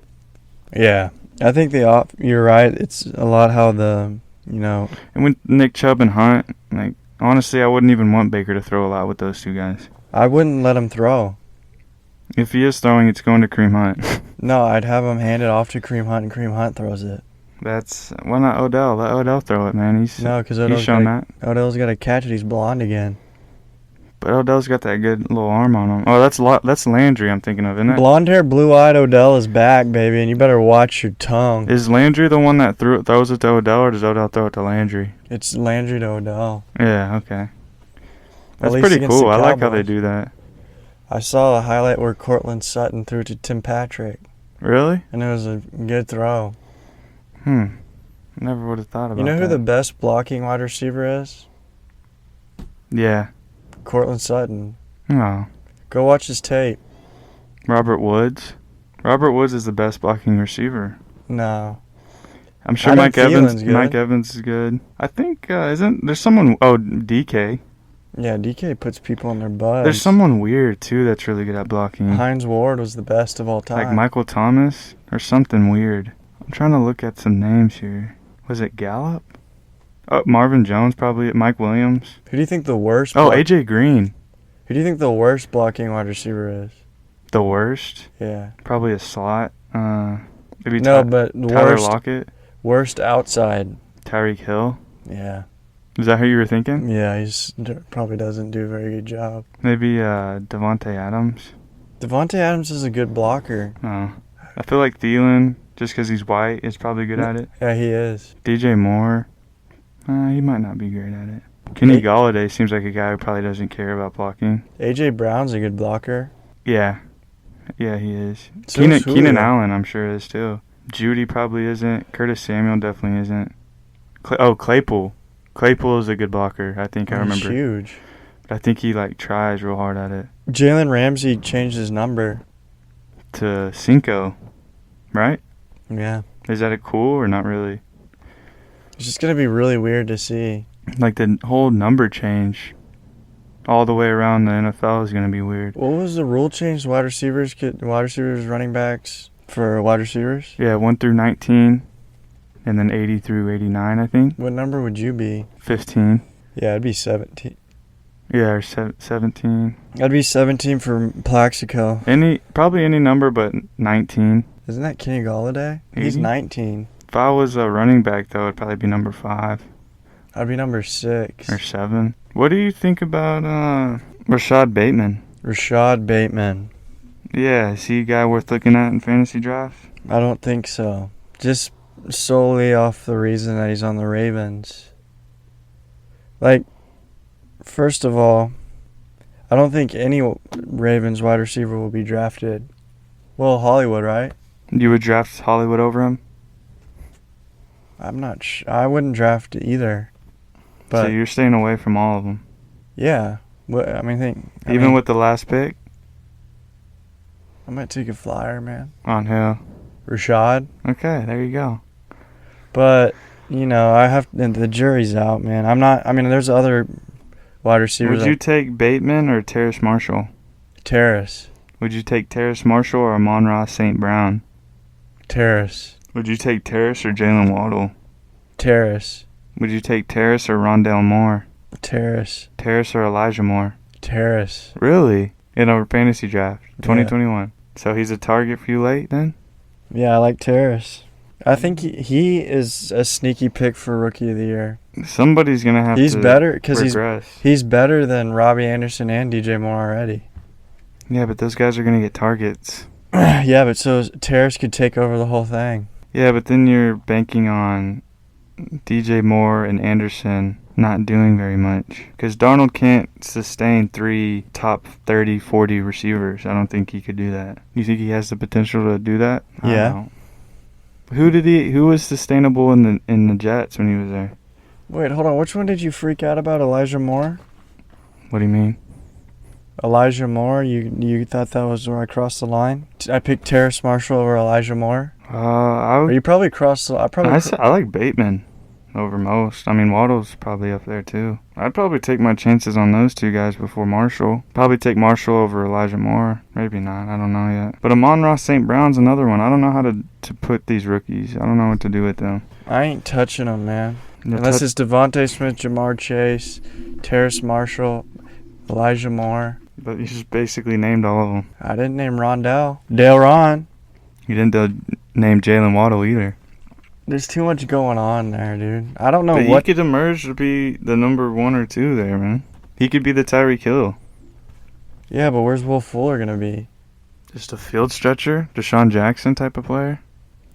Speaker 2: Yeah, I think you're right. It's a lot how And
Speaker 1: with Nick Chubb and Hunt, like honestly, I wouldn't even want Baker to throw a lot with those two guys.
Speaker 2: I wouldn't let him throw.
Speaker 1: If he is throwing, it's going to Kareem Hunt.
Speaker 2: No, I'd have him hand it off to Kareem Hunt, and Kareem Hunt throws it.
Speaker 1: Why not Odell? Let Odell throw it, man. He's shown that.
Speaker 2: Odell's got to catch it. He's blonde again.
Speaker 1: But Odell's got that good little arm on him. Oh, that's Landry I'm thinking of, isn't it?
Speaker 2: Blonde hair, blue-eyed Odell is back, baby, and you better watch your tongue.
Speaker 1: Is Landry the one that throws it to Odell, or does Odell throw it to Landry?
Speaker 2: It's Landry to Odell.
Speaker 1: Yeah, okay. That's pretty cool. I like how they do that.
Speaker 2: I saw a highlight where Cortland Sutton threw to Tim Patrick.
Speaker 1: Really?
Speaker 2: And it was a good throw.
Speaker 1: Never would have thought about that.
Speaker 2: You know who the best blocking wide receiver is?
Speaker 1: Yeah.
Speaker 2: Cortland Sutton.
Speaker 1: Oh.
Speaker 2: Go watch his tape.
Speaker 1: Robert Woods? Robert Woods is the best blocking receiver.
Speaker 2: No.
Speaker 1: I'm sure Mike Evans is good. I think, there's someone, DK.
Speaker 2: Yeah, DK puts people in their butts.
Speaker 1: There's someone weird, too, that's really good at blocking.
Speaker 2: Hines Ward was the best of all time.
Speaker 1: Like Michael Thomas or something weird. I'm trying to look at some names here. Was it Gallup? Oh, Marvin Jones probably. Mike Williams.
Speaker 2: Who do you think the worst...
Speaker 1: AJ Green.
Speaker 2: Who do you think the worst blocking wide receiver is?
Speaker 1: The worst?
Speaker 2: Yeah.
Speaker 1: Probably a slot. Maybe
Speaker 2: but the
Speaker 1: Tyler Lockett.
Speaker 2: Worst outside.
Speaker 1: Tyreek Hill.
Speaker 2: Yeah.
Speaker 1: Is that who you were thinking?
Speaker 2: Yeah, he probably doesn't do a very good job.
Speaker 1: Maybe Devontae Adams.
Speaker 2: Devontae Adams is a good blocker.
Speaker 1: Oh. I feel like Thielen, just because he's white, is probably good at it.
Speaker 2: Yeah, he is.
Speaker 1: DJ Moore. He might not be great at it. Kenny Galladay seems like a guy who probably doesn't care about blocking.
Speaker 2: A.J. Brown's a good blocker.
Speaker 1: Yeah. Yeah, he is.
Speaker 2: So
Speaker 1: Keenan Allen, I'm sure, is too. Judy probably isn't. Curtis Samuel definitely isn't. Claypool. Claypool is a good blocker, I think. I remember.
Speaker 2: He's huge.
Speaker 1: But I think he tries real hard at it.
Speaker 2: Jalen Ramsey changed his number
Speaker 1: to Cinco, right?
Speaker 2: Yeah.
Speaker 1: Is that cool or not really?
Speaker 2: It's just going to be really weird to see.
Speaker 1: Like the whole number change all the way around the NFL is going to be weird.
Speaker 2: What was the rule change? Wide receivers, running backs for wide receivers?
Speaker 1: Yeah, 1 through 19. And then 80 through 89, I think.
Speaker 2: What number would you be?
Speaker 1: 15.
Speaker 2: Yeah, I'd be 17.
Speaker 1: Yeah, or 17.
Speaker 2: I'd be 17 for Plaxico.
Speaker 1: Probably any number but 19.
Speaker 2: Isn't that Kenny Galladay?
Speaker 1: 80?
Speaker 2: He's 19.
Speaker 1: If I was a running back, though, it'd probably be number 5.
Speaker 2: I'd be number 6.
Speaker 1: Or 7. What do you think about Rashad Bateman?
Speaker 2: Rashad Bateman.
Speaker 1: Yeah, is he a guy worth looking at in fantasy drafts?
Speaker 2: I don't think so. Just solely off the reason that he's on the Ravens. First of all, I don't think any Ravens wide receiver will be drafted. Well, Hollywood, right?
Speaker 1: You would draft Hollywood over him?
Speaker 2: I'm not I wouldn't draft either. But
Speaker 1: so you're staying away from all of them?
Speaker 2: Yeah.
Speaker 1: Even with the last pick?
Speaker 2: I might take a flyer, man.
Speaker 1: On who?
Speaker 2: Rashad.
Speaker 1: Okay, there you go.
Speaker 2: But, the jury's out, man. There's other wide receivers.
Speaker 1: Would you take Bateman or Terrace Marshall?
Speaker 2: Terrace.
Speaker 1: Would you take Terrace Marshall or Amon-Ra St. Brown?
Speaker 2: Terrace.
Speaker 1: Would you take Terrace or Jalen Waddle?
Speaker 2: Terrace.
Speaker 1: Would you take Terrace or Rondale Moore?
Speaker 2: Terrace.
Speaker 1: Terrace or Elijah Moore?
Speaker 2: Terrace.
Speaker 1: Really? In a fantasy draft, 2021. Yeah. So he's a target for you late then?
Speaker 2: Yeah, I like Terrace. I think he is a sneaky pick for Rookie of the Year.
Speaker 1: Somebody's going to have
Speaker 2: he's
Speaker 1: to
Speaker 2: better because
Speaker 1: regress.
Speaker 2: He's better than Robbie Anderson and DJ Moore already.
Speaker 1: Yeah, but those guys are going to get targets.
Speaker 2: Yeah, but so Terrace could take over the whole thing.
Speaker 1: Yeah, but then you're banking on DJ Moore and Anderson not doing very much. Because Darnold can't sustain 3 top 30, 40 receivers. I don't think he could do that. You think he has the potential to do that?
Speaker 2: Yeah.
Speaker 1: Who was sustainable in the Jets when he was there?
Speaker 2: Wait, hold on. Which one did you freak out about? Elijah Moore?
Speaker 1: What do you mean?
Speaker 2: Elijah Moore? You thought that was where I crossed the line? I picked Terrace Marshall over Elijah Moore?
Speaker 1: Or
Speaker 2: you probably crossed the line.
Speaker 1: I like Bateman over most. I mean, Waddle's probably up there too. I'd probably take my chances on those 2 guys before Marshall. Probably take Marshall over Elijah Moore. Maybe not. I don't know yet. But Amon-Ra St. Brown's another one. I don't know how to put these rookies. I don't know what to do with them.
Speaker 2: I ain't touching them, man. Unless it's Devontae Smith, Jamar Chase, Terrace Marshall, Elijah Moore.
Speaker 1: But you just basically named all of them.
Speaker 2: I didn't name Rondell. Dale Ron.
Speaker 1: You didn't name Jalen Waddle either.
Speaker 2: There's too much going on there, dude. I don't know
Speaker 1: but he could emerge to be the number 1 or 2 there, man. He could be the Tyreek Hill.
Speaker 2: Yeah, but where's Will Fuller going to be?
Speaker 1: Just a field stretcher? Deshaun Jackson type of player?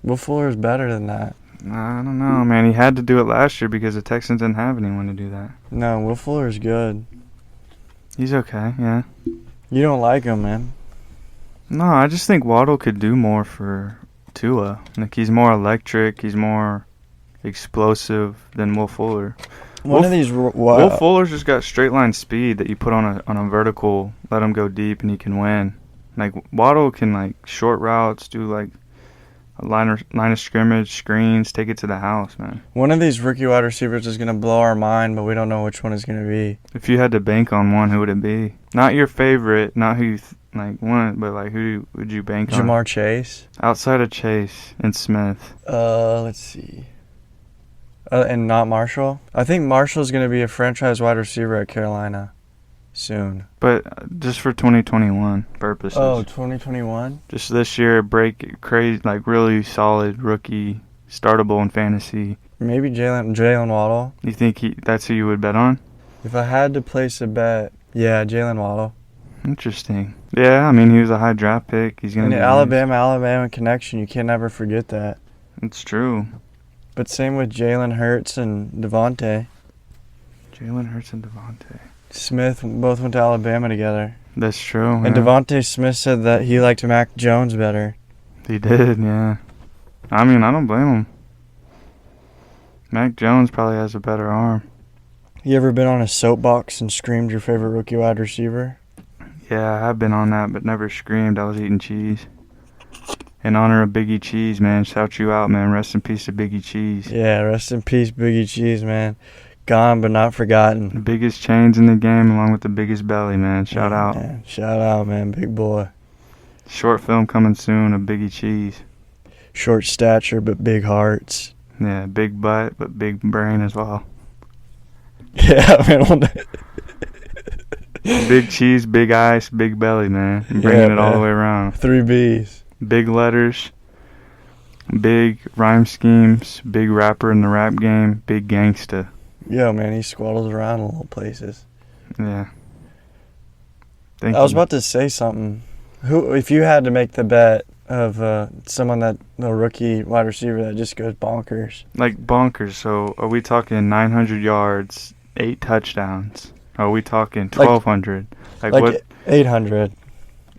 Speaker 2: Will Fuller is better than that.
Speaker 1: I don't know, man. He had to do it last year because the Texans didn't have anyone to do that.
Speaker 2: No, Will Fuller is good.
Speaker 1: He's okay, yeah.
Speaker 2: You don't like him, man.
Speaker 1: No, I just think Waddle could do more for Tua. Like, he's more electric. He's more explosive than Will Fuller. Will Fuller's just got straight line speed that you put on a vertical, let him go deep, and he can win. Like, Waddle can, like, short routes, do, like, a line of scrimmage, screens, take it to the house, man.
Speaker 2: One of these rookie wide receivers is going to blow our mind, but we don't know which one is going to be.
Speaker 1: If you had to bank on one, who would it be? Not your favorite, not who you want, but like who would you bank on?
Speaker 2: Jamar Chase.
Speaker 1: Outside of Chase and Smith.
Speaker 2: Let's see. And not Marshall. I think Marshall's going to be a franchise wide receiver at Carolina soon.
Speaker 1: But just for 2021 purposes.
Speaker 2: Oh, 2021?
Speaker 1: Just this year, break crazy, like really solid rookie, startable in fantasy.
Speaker 2: Maybe Jalen Waddle.
Speaker 1: You think that's who you would bet on?
Speaker 2: If I had to place a bet, yeah, Jalen Waddle.
Speaker 1: Interesting. Yeah, I mean, he was a high draft pick. He's going to be
Speaker 2: Alabama connection. You can't ever forget that.
Speaker 1: It's true.
Speaker 2: But same with Jalen Hurts and Devontae.
Speaker 1: Jalen Hurts and Devontae.
Speaker 2: Smith both went to Alabama together.
Speaker 1: That's true.
Speaker 2: And Devontae Smith said that he liked Mac Jones better.
Speaker 1: He did, yeah. I mean, I don't blame him. Mac Jones probably has a better arm.
Speaker 2: You ever been on a soapbox and screamed your favorite rookie wide receiver?
Speaker 1: Yeah, I have been on that, but never screamed. I was eating cheese. In honor of Biggie Cheese, man. Shout you out, man. Rest in peace to Biggie Cheese.
Speaker 2: Yeah, rest in peace, Biggie Cheese, man. Gone but not forgotten.
Speaker 1: The biggest chains in the game along with the biggest belly, man. Shout out.
Speaker 2: Man. Shout out, man. Big boy.
Speaker 1: Short film coming soon of Biggie Cheese.
Speaker 2: Short stature but big hearts.
Speaker 1: Yeah, big butt but big brain as well.
Speaker 2: Yeah, man.
Speaker 1: Big cheese, big ice, big belly, man. I'm bringing it all the way around.
Speaker 2: 3 B's.
Speaker 1: Big letters, big rhyme schemes, big rapper in the rap game, big gangsta.
Speaker 2: Yo, man, he squaddles around in little places.
Speaker 1: Yeah.
Speaker 2: I was about to say something. If you had to make the bet of someone a rookie wide receiver that just goes bonkers.
Speaker 1: Like bonkers, so are we talking 900 yards, 8 touchdowns? Are we talking 1,200? Like what?
Speaker 2: 800.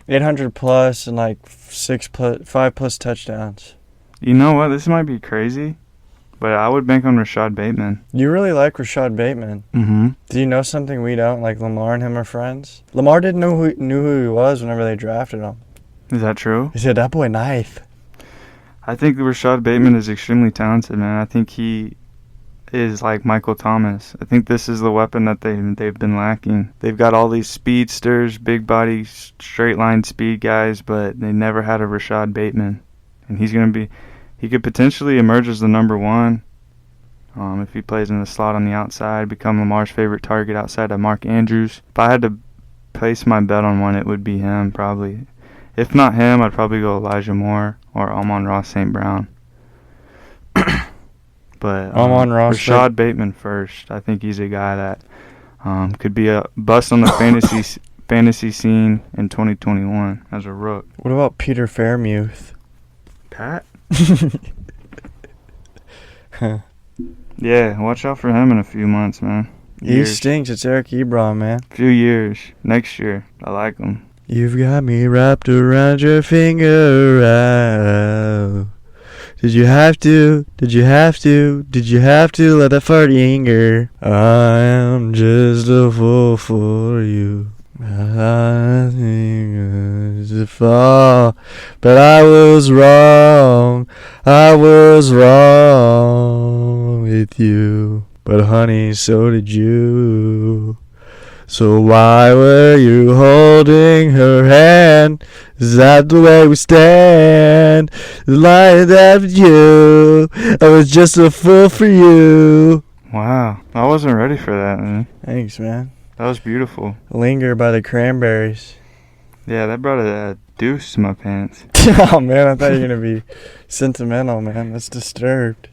Speaker 2: 800 plus and like 5 plus touchdowns.
Speaker 1: You know what? This might be crazy, but I would bank on Rashad Bateman.
Speaker 2: You really like Rashad Bateman.
Speaker 1: Mm-hmm.
Speaker 2: Do you know something we don't? Like Lamar and him are friends? Lamar didn't know who he was whenever they drafted him.
Speaker 1: Is that true?
Speaker 2: He said, that boy knife.
Speaker 1: I think Rashad Bateman is extremely talented, man. I think he is like Michael Thomas. I think this is the weapon that they've been lacking. They've got all these speedsters, big body, straight line speed guys, but they never had a Rashad Bateman. and he could potentially emerge as the number one if he plays in the slot on the outside, become Lamar's favorite target outside of Mark Andrews. If I had to place my bet on one, it would be him probably. If not him, I'd probably go Elijah Moore or Amon-Ra St. Brown. But Rashad Bateman first. I think he's a guy that could be a bust on the fantasy scene in 2021 as a rook.
Speaker 2: What about Peter Fairmuth?
Speaker 1: Pat? Yeah, watch out for him in a few months, man.
Speaker 2: He stinks. It's Eric Ebron, man.
Speaker 1: Few years. Next year. I like him.
Speaker 2: You've got me wrapped around your finger. Oh. Did you have to let that fart linger? I am just a fool for you. I think to fall, but I was wrong with you. But honey, so did you. So why were you holding her hand? Is that the way we stand? Lying after you, I was just a fool for you.
Speaker 1: Wow, I wasn't ready for that, man.
Speaker 2: Thanks, man.
Speaker 1: That was beautiful.
Speaker 2: Linger by the Cranberries.
Speaker 1: Yeah, that brought a deuce to my pants.
Speaker 2: Oh, man, I thought you were going to be sentimental, man. That's Disturbed.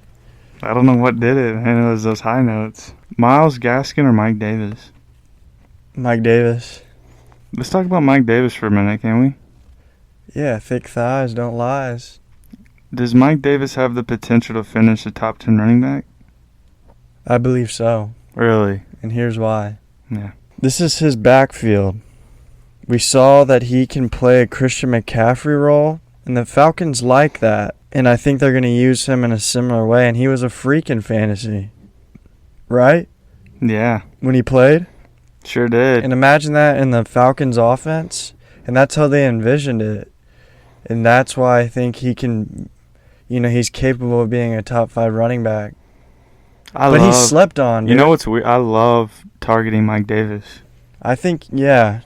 Speaker 1: I don't know what did it, man. It was those high notes. Myles Gaskin or Mike Davis?
Speaker 2: Mike Davis.
Speaker 1: Let's talk about Mike Davis for a minute, can we?
Speaker 2: Yeah, thick thighs don't lies.
Speaker 1: Does Mike Davis have the potential to finish a top 10 running back?
Speaker 2: I believe so.
Speaker 1: Really?
Speaker 2: And here's why.
Speaker 1: Yeah.
Speaker 2: This is his backfield. We saw that he can play a Christian McCaffrey role, and the Falcons like that. And I think they're going to use him in a similar way. And he was a freak in fantasy. Right?
Speaker 1: Yeah.
Speaker 2: When he played?
Speaker 1: Sure did.
Speaker 2: And imagine that in the Falcons offense. And that's how they envisioned it. And that's why I think he can, he's capable of being a top 5 running back. He's slept on, dude.
Speaker 1: You know what's weird? I love targeting Mike Davis.
Speaker 2: I think, yeah.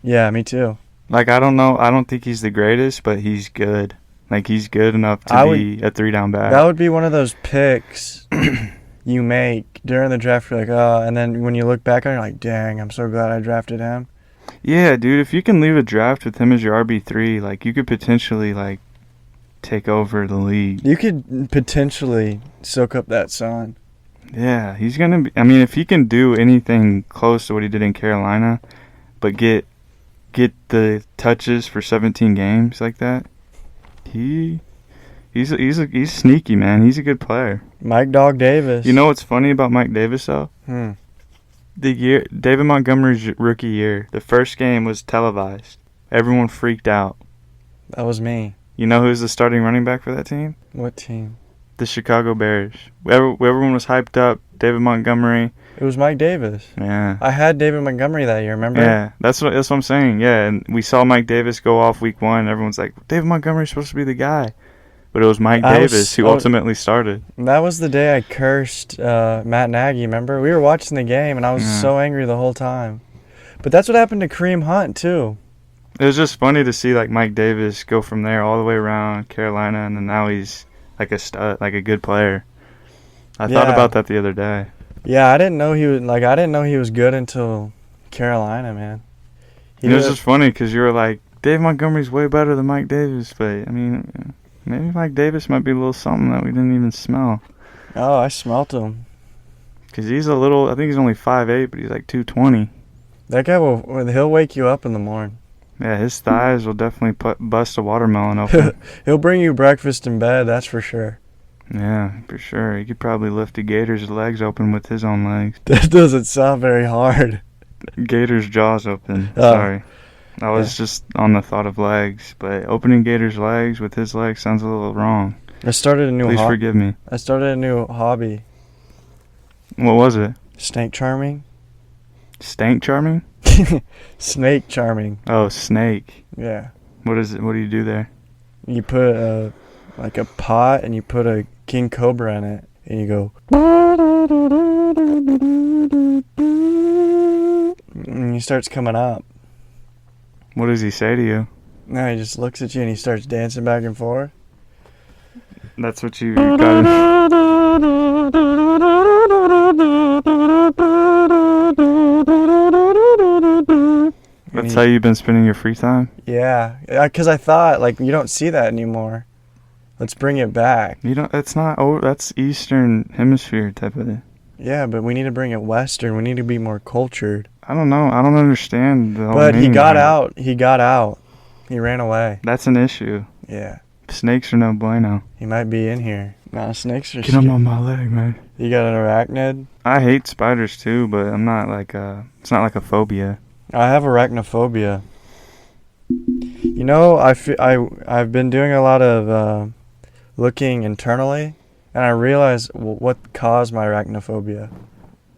Speaker 2: Yeah, me too.
Speaker 1: Like, I don't know. I don't think he's the greatest, but he's good. Like, he's good enough to be a 3-down back.
Speaker 2: That would be one of those picks you make during the draft. You're like, oh, and then when you look back on it, you're like, dang, I'm so glad I drafted him.
Speaker 1: Yeah, dude, if you can leave a draft with him as your RB3, like, you could potentially, like, take over the league.
Speaker 2: You could potentially soak up that sun.
Speaker 1: Yeah, he's going to be... I mean, if he can do anything close to what he did in Carolina, but get the touches for 17 games like that, he's sneaky, man. He's a good player.
Speaker 2: Mike Dog Davis.
Speaker 1: You know what's funny about Mike Davis, though? David Montgomery's rookie year, the first game was televised. Everyone freaked out.
Speaker 2: That was me.
Speaker 1: You know who's the starting running back for that team?
Speaker 2: What team?
Speaker 1: The Chicago Bears. Everyone was hyped up. David Montgomery.
Speaker 2: It was Mike Davis.
Speaker 1: Yeah.
Speaker 2: I had David Montgomery that year, remember?
Speaker 1: Yeah, that's what I'm saying. Yeah, and we saw Mike Davis go off week 1. Everyone's like, David Montgomery's supposed to be the guy. But it was Mike Davis who ultimately started.
Speaker 2: That was the day I cursed Matt Nagy, remember? We were watching the game, and I was so angry the whole time. But that's what happened to Kareem Hunt, too.
Speaker 1: It was just funny to see like Mike Davis go from there all the way around Carolina, and then now he's like a stud, like a good player. I thought about that the other day.
Speaker 2: Yeah, I didn't know he was good until Carolina, man.
Speaker 1: It was just funny because you were like, Dave Montgomery's way better than Mike Davis, but I mean, maybe Mike Davis might be a little something that we didn't even smell.
Speaker 2: Oh, I smelt him.
Speaker 1: Because he's I think he's only 5'8", but he's like 220.
Speaker 2: That guy he'll wake you up in the morning.
Speaker 1: Yeah, his thighs will definitely bust a watermelon open.
Speaker 2: He'll bring you breakfast in bed, that's for sure.
Speaker 1: Yeah, for sure. He could probably lift a gator's legs open with his own legs.
Speaker 2: That doesn't sound very hard.
Speaker 1: Gator's jaws open. Sorry. I was just on the thought of legs, but opening Gator's legs with his legs sounds a little wrong.
Speaker 2: I started a new
Speaker 1: Please forgive me.
Speaker 2: I started a new hobby.
Speaker 1: What was it?
Speaker 2: Snake charming.
Speaker 1: Stank charming?
Speaker 2: Snake charming.
Speaker 1: Oh, snake.
Speaker 2: Yeah.
Speaker 1: What is it? What do you do there?
Speaker 2: You put a pot and you put a king cobra in it, and you go. And he starts coming up.
Speaker 1: What does he say to you?
Speaker 2: No, he just looks at you and he starts dancing back and forth.
Speaker 1: That's what you got. That's how you've been spending your free time?
Speaker 2: Yeah, because I thought, like, you don't see that anymore. Let's bring it back.
Speaker 1: You don't. It's not. Oh, that's Eastern Hemisphere type of thing.
Speaker 2: Yeah, but we need to bring it Western. We need to be more cultured.
Speaker 1: I don't know. I don't understand the whole
Speaker 2: But he got
Speaker 1: out.
Speaker 2: out. He ran away.
Speaker 1: That's an issue.
Speaker 2: Yeah.
Speaker 1: Snakes are no bueno.
Speaker 2: He might be in here. Nah, snakes are
Speaker 1: Get him on my leg, man.
Speaker 2: You got an arachnid?
Speaker 1: I hate spiders too, but I'm not like it's not like a phobia.
Speaker 2: I have arachnophobia. You know, I've been doing a lot of looking internally, and I realized what caused my arachnophobia.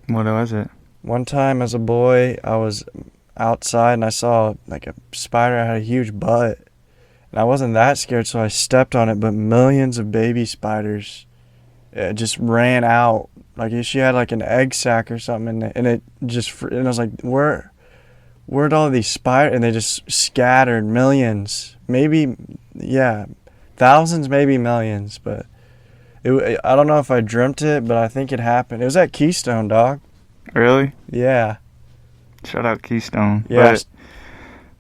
Speaker 1: What was it?
Speaker 2: One time as a boy, I was outside and I saw like a spider that had a huge butt. And I wasn't that scared, so I stepped on it, but millions of baby spiders just ran out. Like she had like an egg sac or something, and it just, and I was like, where'd all these spiders, and they just scattered, millions, maybe, yeah, thousands, maybe millions, but I don't know if I dreamt it, but I think it happened. It was at Keystone, dog.
Speaker 1: Really?
Speaker 2: Yeah.
Speaker 1: Shout out Keystone.
Speaker 2: Yeah.
Speaker 1: But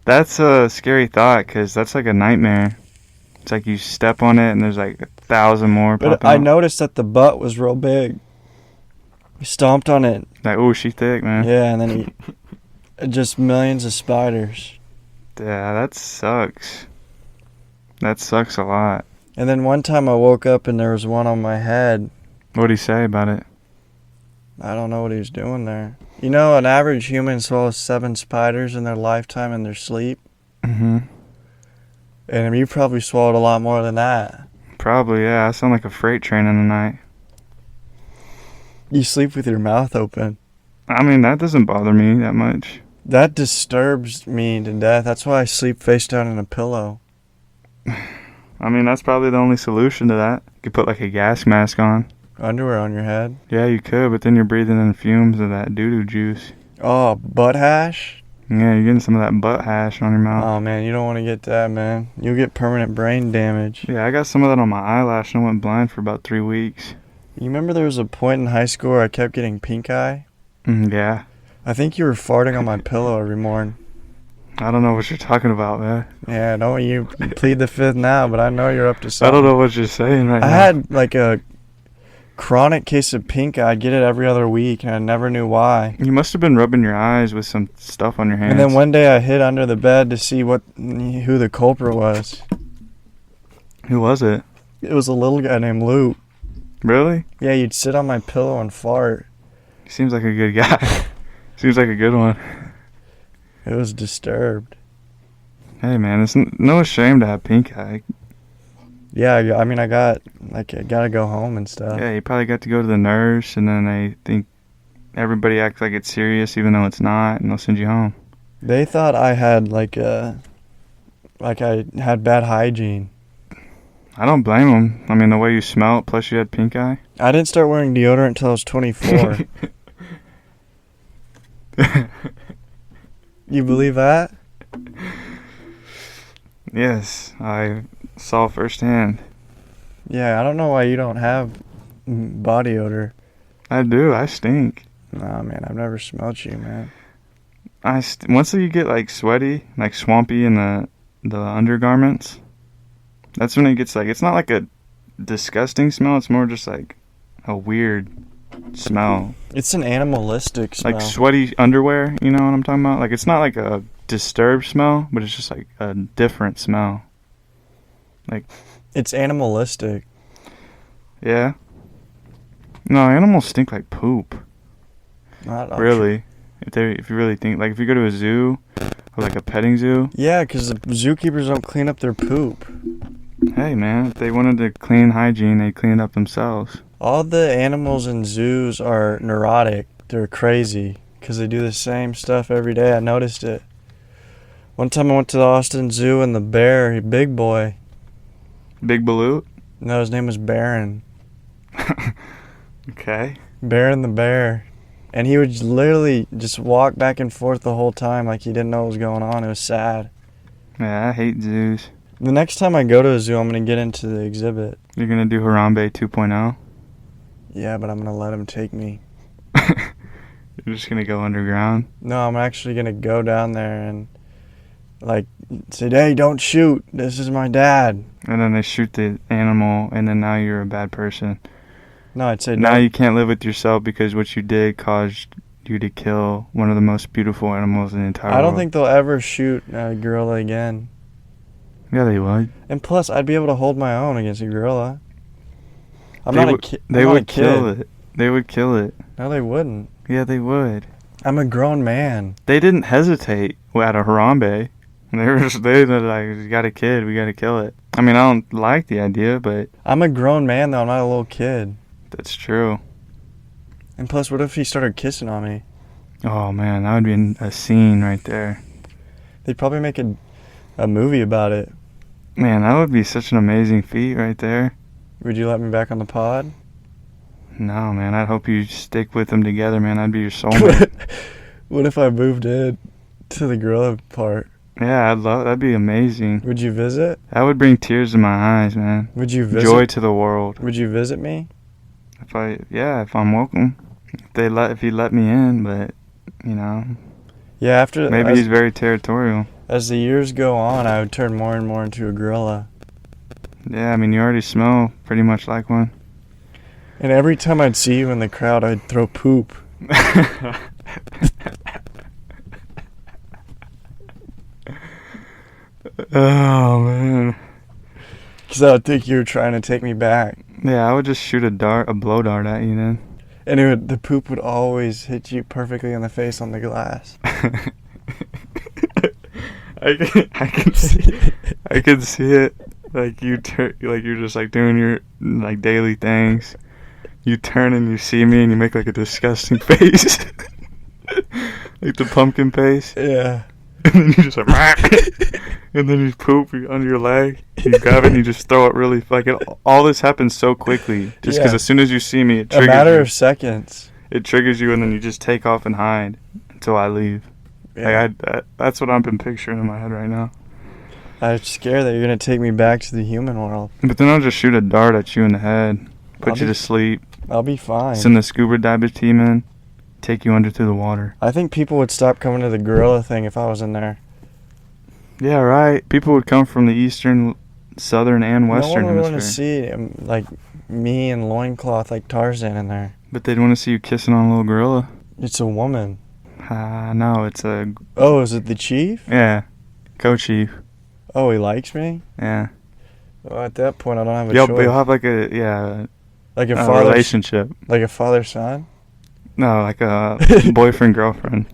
Speaker 1: that's a scary thought, because that's like a nightmare. It's like you step on it and there's like 1,000 more.
Speaker 2: But I noticed that the butt was real big. He stomped on it.
Speaker 1: Like, oh, she thick, man.
Speaker 2: Yeah, and then just millions of spiders.
Speaker 1: Yeah, that sucks. That sucks a lot.
Speaker 2: And then one time I woke up and there was one on my head.
Speaker 1: What'd he say about it?
Speaker 2: I don't know what he was doing there. You know, an average human swallows 7 spiders in their lifetime in their sleep.
Speaker 1: Mm-hmm.
Speaker 2: And you probably swallowed a lot more than that.
Speaker 1: Probably, yeah. I sound like a freight train in the night.
Speaker 2: You sleep with your mouth open.
Speaker 1: I mean, that doesn't bother me that much.
Speaker 2: That disturbs me to death. That's why I sleep face down in a pillow.
Speaker 1: I mean, that's probably the only solution to that. You could put like a gas mask on.
Speaker 2: Underwear on your head.
Speaker 1: Yeah, you could, but then you're breathing in fumes of that doo-doo juice.
Speaker 2: Oh, butt hash?
Speaker 1: Yeah, you're getting some of that butt hash on your mouth.
Speaker 2: Oh, man, you don't want to get that, man. You'll get permanent brain damage.
Speaker 1: Yeah, I got some of that on my eyelash and I went blind for about 3 weeks.
Speaker 2: You remember there was a point in high school where I kept getting pink eye?
Speaker 1: Yeah.
Speaker 2: I think you were farting on my pillow every morning.
Speaker 1: I don't know what you're talking about, man.
Speaker 2: Yeah, don't you plead the fifth now, but I know you're up to something.
Speaker 1: I don't know what you're saying right now.
Speaker 2: I had like a chronic case of pink eye. I'd get it every other week, and I never knew why.
Speaker 1: You must have been rubbing your eyes with some stuff on your hands.
Speaker 2: And then one day I hid under the bed to see who the culprit was.
Speaker 1: Who was it?
Speaker 2: It was a little guy named Luke.
Speaker 1: Really?
Speaker 2: Yeah, you'd sit on my pillow and fart.
Speaker 1: Seems like a good guy. Seems like a good one.
Speaker 2: It was disturbed.
Speaker 1: Hey, man, it's no shame to have pink eye.
Speaker 2: Yeah, I mean, I gotta go home and stuff.
Speaker 1: Yeah, you probably got to go to the nurse, and then they think everybody acts like it's serious, even though it's not, and they'll send you home.
Speaker 2: They thought I had I had bad hygiene.
Speaker 1: I don't blame them. I mean, the way you smelled, plus you had pink eye.
Speaker 2: I didn't start wearing deodorant until I was 24. You believe that?
Speaker 1: Yes, I saw firsthand.
Speaker 2: Yeah, I don't know why you don't have body odor.
Speaker 1: I do. I stink.
Speaker 2: Nah, man, I've never smelled you, man.
Speaker 1: Once you get like sweaty, like swampy in the undergarments, that's when it gets like, it's not like a disgusting smell. It's more just like a weird smell.
Speaker 2: It's an animalistic smell.
Speaker 1: Like sweaty underwear, you know what I'm talking about? Like, it's not like a disturbed smell, but it's just like a different smell. Like,
Speaker 2: it's animalistic.
Speaker 1: Yeah. No, animals stink like poop.
Speaker 2: Not
Speaker 1: really. If you really think, like, if you go to a zoo or like a petting zoo.
Speaker 2: Yeah, because the zookeepers don't clean up their poop.
Speaker 1: Hey, man, if they wanted to clean hygiene, they'd clean it up themselves.
Speaker 2: All the animals in zoos are neurotic. They're crazy because they do the same stuff every day. I noticed it. One time I went to the Austin Zoo and the bear, big boy.
Speaker 1: Big Balut?
Speaker 2: No, his name was Baron.
Speaker 1: Okay.
Speaker 2: Baron the bear. And he would literally just walk back and forth the whole time like he didn't know what was going on. It was sad.
Speaker 1: Yeah, I hate zoos.
Speaker 2: The next time I go to a zoo, I'm going to get into the exhibit.
Speaker 1: You're going to do Harambe 2.0?
Speaker 2: Yeah, but I'm going to let him take me.
Speaker 1: You're just going to go underground?
Speaker 2: No, I'm actually going to go down there and, like, say, hey, don't shoot. This is my dad.
Speaker 1: And then they shoot the animal, and then now you're a bad person.
Speaker 2: No, I'd say
Speaker 1: now you can't live with yourself because what you did caused you to kill one of the most beautiful animals in the entire world.
Speaker 2: I don't think they'll ever shoot a gorilla again.
Speaker 1: Yeah, they would.
Speaker 2: And plus, I'd be able to hold my own against a gorilla.
Speaker 1: They would kill it. They would kill it.
Speaker 2: No, they wouldn't.
Speaker 1: Yeah, they would.
Speaker 2: I'm a grown man.
Speaker 1: They didn't hesitate at a Harambe. They were like, we got a kid, we got to kill it. I mean, I don't like the idea, but...
Speaker 2: I'm a grown man, though. I'm not a little kid.
Speaker 1: That's true.
Speaker 2: And plus, what if he started kissing on me?
Speaker 1: Oh, man, that would be a scene right there.
Speaker 2: They'd probably make a movie about it.
Speaker 1: Man, that would be such an amazing feat right there.
Speaker 2: Would you let me back on the pod?
Speaker 1: No, man, I'd hope you stick with them together, man. I'd be your soulmate.
Speaker 2: What if I moved in to the gorilla part?
Speaker 1: Yeah, that'd be amazing.
Speaker 2: Would you visit?
Speaker 1: That would bring tears to my eyes, man.
Speaker 2: Would you visit?
Speaker 1: Joy to the world.
Speaker 2: Would you visit me?
Speaker 1: If I'm welcome. If you let me in, but, you know.
Speaker 2: Yeah,
Speaker 1: maybe he's very territorial.
Speaker 2: As the years go on, I would turn more and more into a gorilla.
Speaker 1: Yeah, I mean, you already smell pretty much like one.
Speaker 2: And every time I'd see you in the crowd, I'd throw poop.
Speaker 1: Oh, man.
Speaker 2: Because I would think you were trying to take me back.
Speaker 1: Yeah, I would just shoot a blow dart at you then.
Speaker 2: And the poop would always hit you perfectly in the face on the glass.
Speaker 1: I can see it. Like you're just like doing your like daily things. You turn and you see me and you make like a disgusting face, like the pumpkin face.
Speaker 2: Yeah.
Speaker 1: And then you just like, and then you poop under your leg. You grab it and you just throw it really all this happens so quickly. Just because as soon as you see me, it triggers you.
Speaker 2: A matter of seconds.
Speaker 1: It triggers you and then you just take off and hide until I leave. Yeah. That's what I've been picturing in my head right now.
Speaker 2: I'm scared that you're going to take me back to the human world.
Speaker 1: But then I'll just shoot a dart at you in the head, put you to sleep.
Speaker 2: I'll be fine.
Speaker 1: Send the scuba diver team in, take you under to the water.
Speaker 2: I think people would stop coming to the gorilla thing if I was in there.
Speaker 1: Yeah, right. People would come from the eastern, southern, and western hemisphere.
Speaker 2: No one would want to see like me in loincloth like Tarzan in there.
Speaker 1: But they'd want to see you kissing on a little gorilla.
Speaker 2: It's a woman.
Speaker 1: No, it's a...
Speaker 2: Oh, is it the chief?
Speaker 1: Yeah, co-chief.
Speaker 2: Oh, he likes me?
Speaker 1: Yeah.
Speaker 2: Well, at that point, I don't have a choice.
Speaker 1: You'll have like a
Speaker 2: relationship. Like a father-son?
Speaker 1: No, like a boyfriend-girlfriend.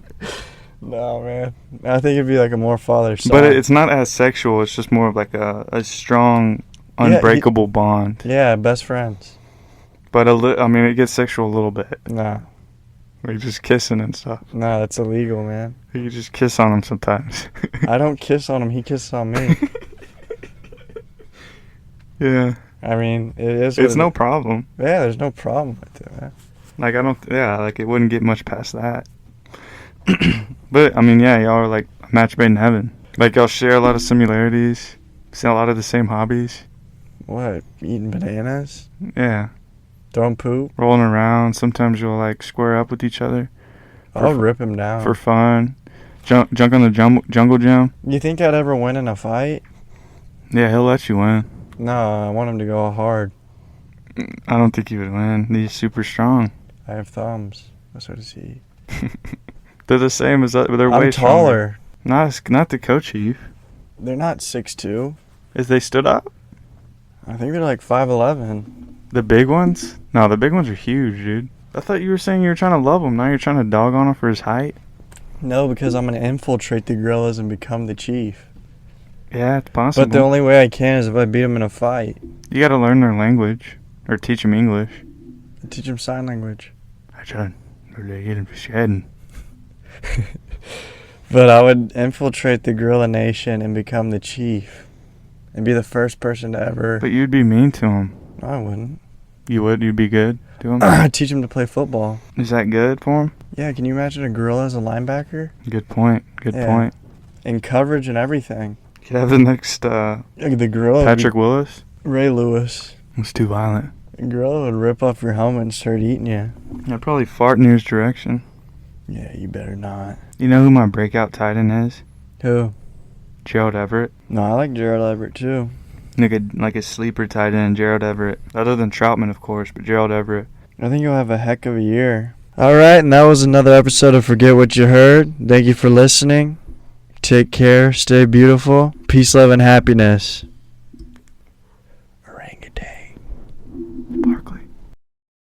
Speaker 2: No, man. I think it'd be like a more father-son.
Speaker 1: But it's not as sexual. It's just more of like a strong, unbreakable bond.
Speaker 2: Yeah, best friends.
Speaker 1: But it gets sexual a little bit.
Speaker 2: Nah.
Speaker 1: Like just kissing and stuff.
Speaker 2: Nah, that's illegal, man.
Speaker 1: You just kiss on him sometimes.
Speaker 2: I don't kiss on him. He kisses on me.
Speaker 1: Yeah.
Speaker 2: I mean, it is.
Speaker 1: It's no problem.
Speaker 2: Yeah, there's no problem with it, man.
Speaker 1: Like it wouldn't get much past that. But, I mean, yeah, y'all are like a match made in heaven. Like, y'all share a lot of similarities, see a lot of the same hobbies.
Speaker 2: What? Eating bananas?
Speaker 1: Yeah.
Speaker 2: Throwing poop?
Speaker 1: Rolling around. Sometimes you'll, like, square up with each other.
Speaker 2: I'll rip him down.
Speaker 1: For fun. Junk on the jungle gym.
Speaker 2: You think I'd ever win in a fight?
Speaker 1: Yeah, he'll let you win.
Speaker 2: No, I want him to go hard.
Speaker 1: I don't think he would win. He's super strong.
Speaker 2: I have thumbs. So does he.
Speaker 1: They're the same as us, but they're way
Speaker 2: taller.
Speaker 1: Stronger. Not the co-chief.
Speaker 2: They're not 6'2".
Speaker 1: Is they stood up?
Speaker 2: I think they're like 5'11".
Speaker 1: The big ones? No, the big ones are huge, dude. I thought you were saying you were trying to love him. Now you're trying to dog on him for his height?
Speaker 2: No, because I'm going to infiltrate the gorillas and become the chief.
Speaker 1: Yeah, it's possible.
Speaker 2: But the only way I can is if I beat them in a fight.
Speaker 1: You got to learn their language. Or teach them English.
Speaker 2: Teach them sign language. But I would infiltrate the gorilla nation and become the chief. And be the first person to ever...
Speaker 1: But you'd be mean to him.
Speaker 2: No, I wouldn't.
Speaker 1: You would? You'd be good to him?
Speaker 2: I'd teach him to play football.
Speaker 1: Is that good for him?
Speaker 2: Yeah, can you imagine a gorilla as a linebacker?
Speaker 1: Good point. Good point.
Speaker 2: In coverage and everything.
Speaker 1: Could have the next
Speaker 2: the gorilla.
Speaker 1: Patrick Willis.
Speaker 2: Ray Lewis.
Speaker 1: It's too violent.
Speaker 2: The gorilla would rip off your helmet and start eating you.
Speaker 1: I'd probably fart in his direction.
Speaker 2: Yeah, you better not.
Speaker 1: You know who my breakout tight end is?
Speaker 2: Who?
Speaker 1: Gerald Everett.
Speaker 2: No, I like Gerald Everett too.
Speaker 1: Like a sleeper tight end, Gerald Everett. Other than Troutman, of course, but Gerald Everett.
Speaker 2: I think you'll have a heck of a year. All right, and that was another episode of Forget What You Heard. Thank you for listening. Take care. Stay beautiful. Peace, love, and happiness.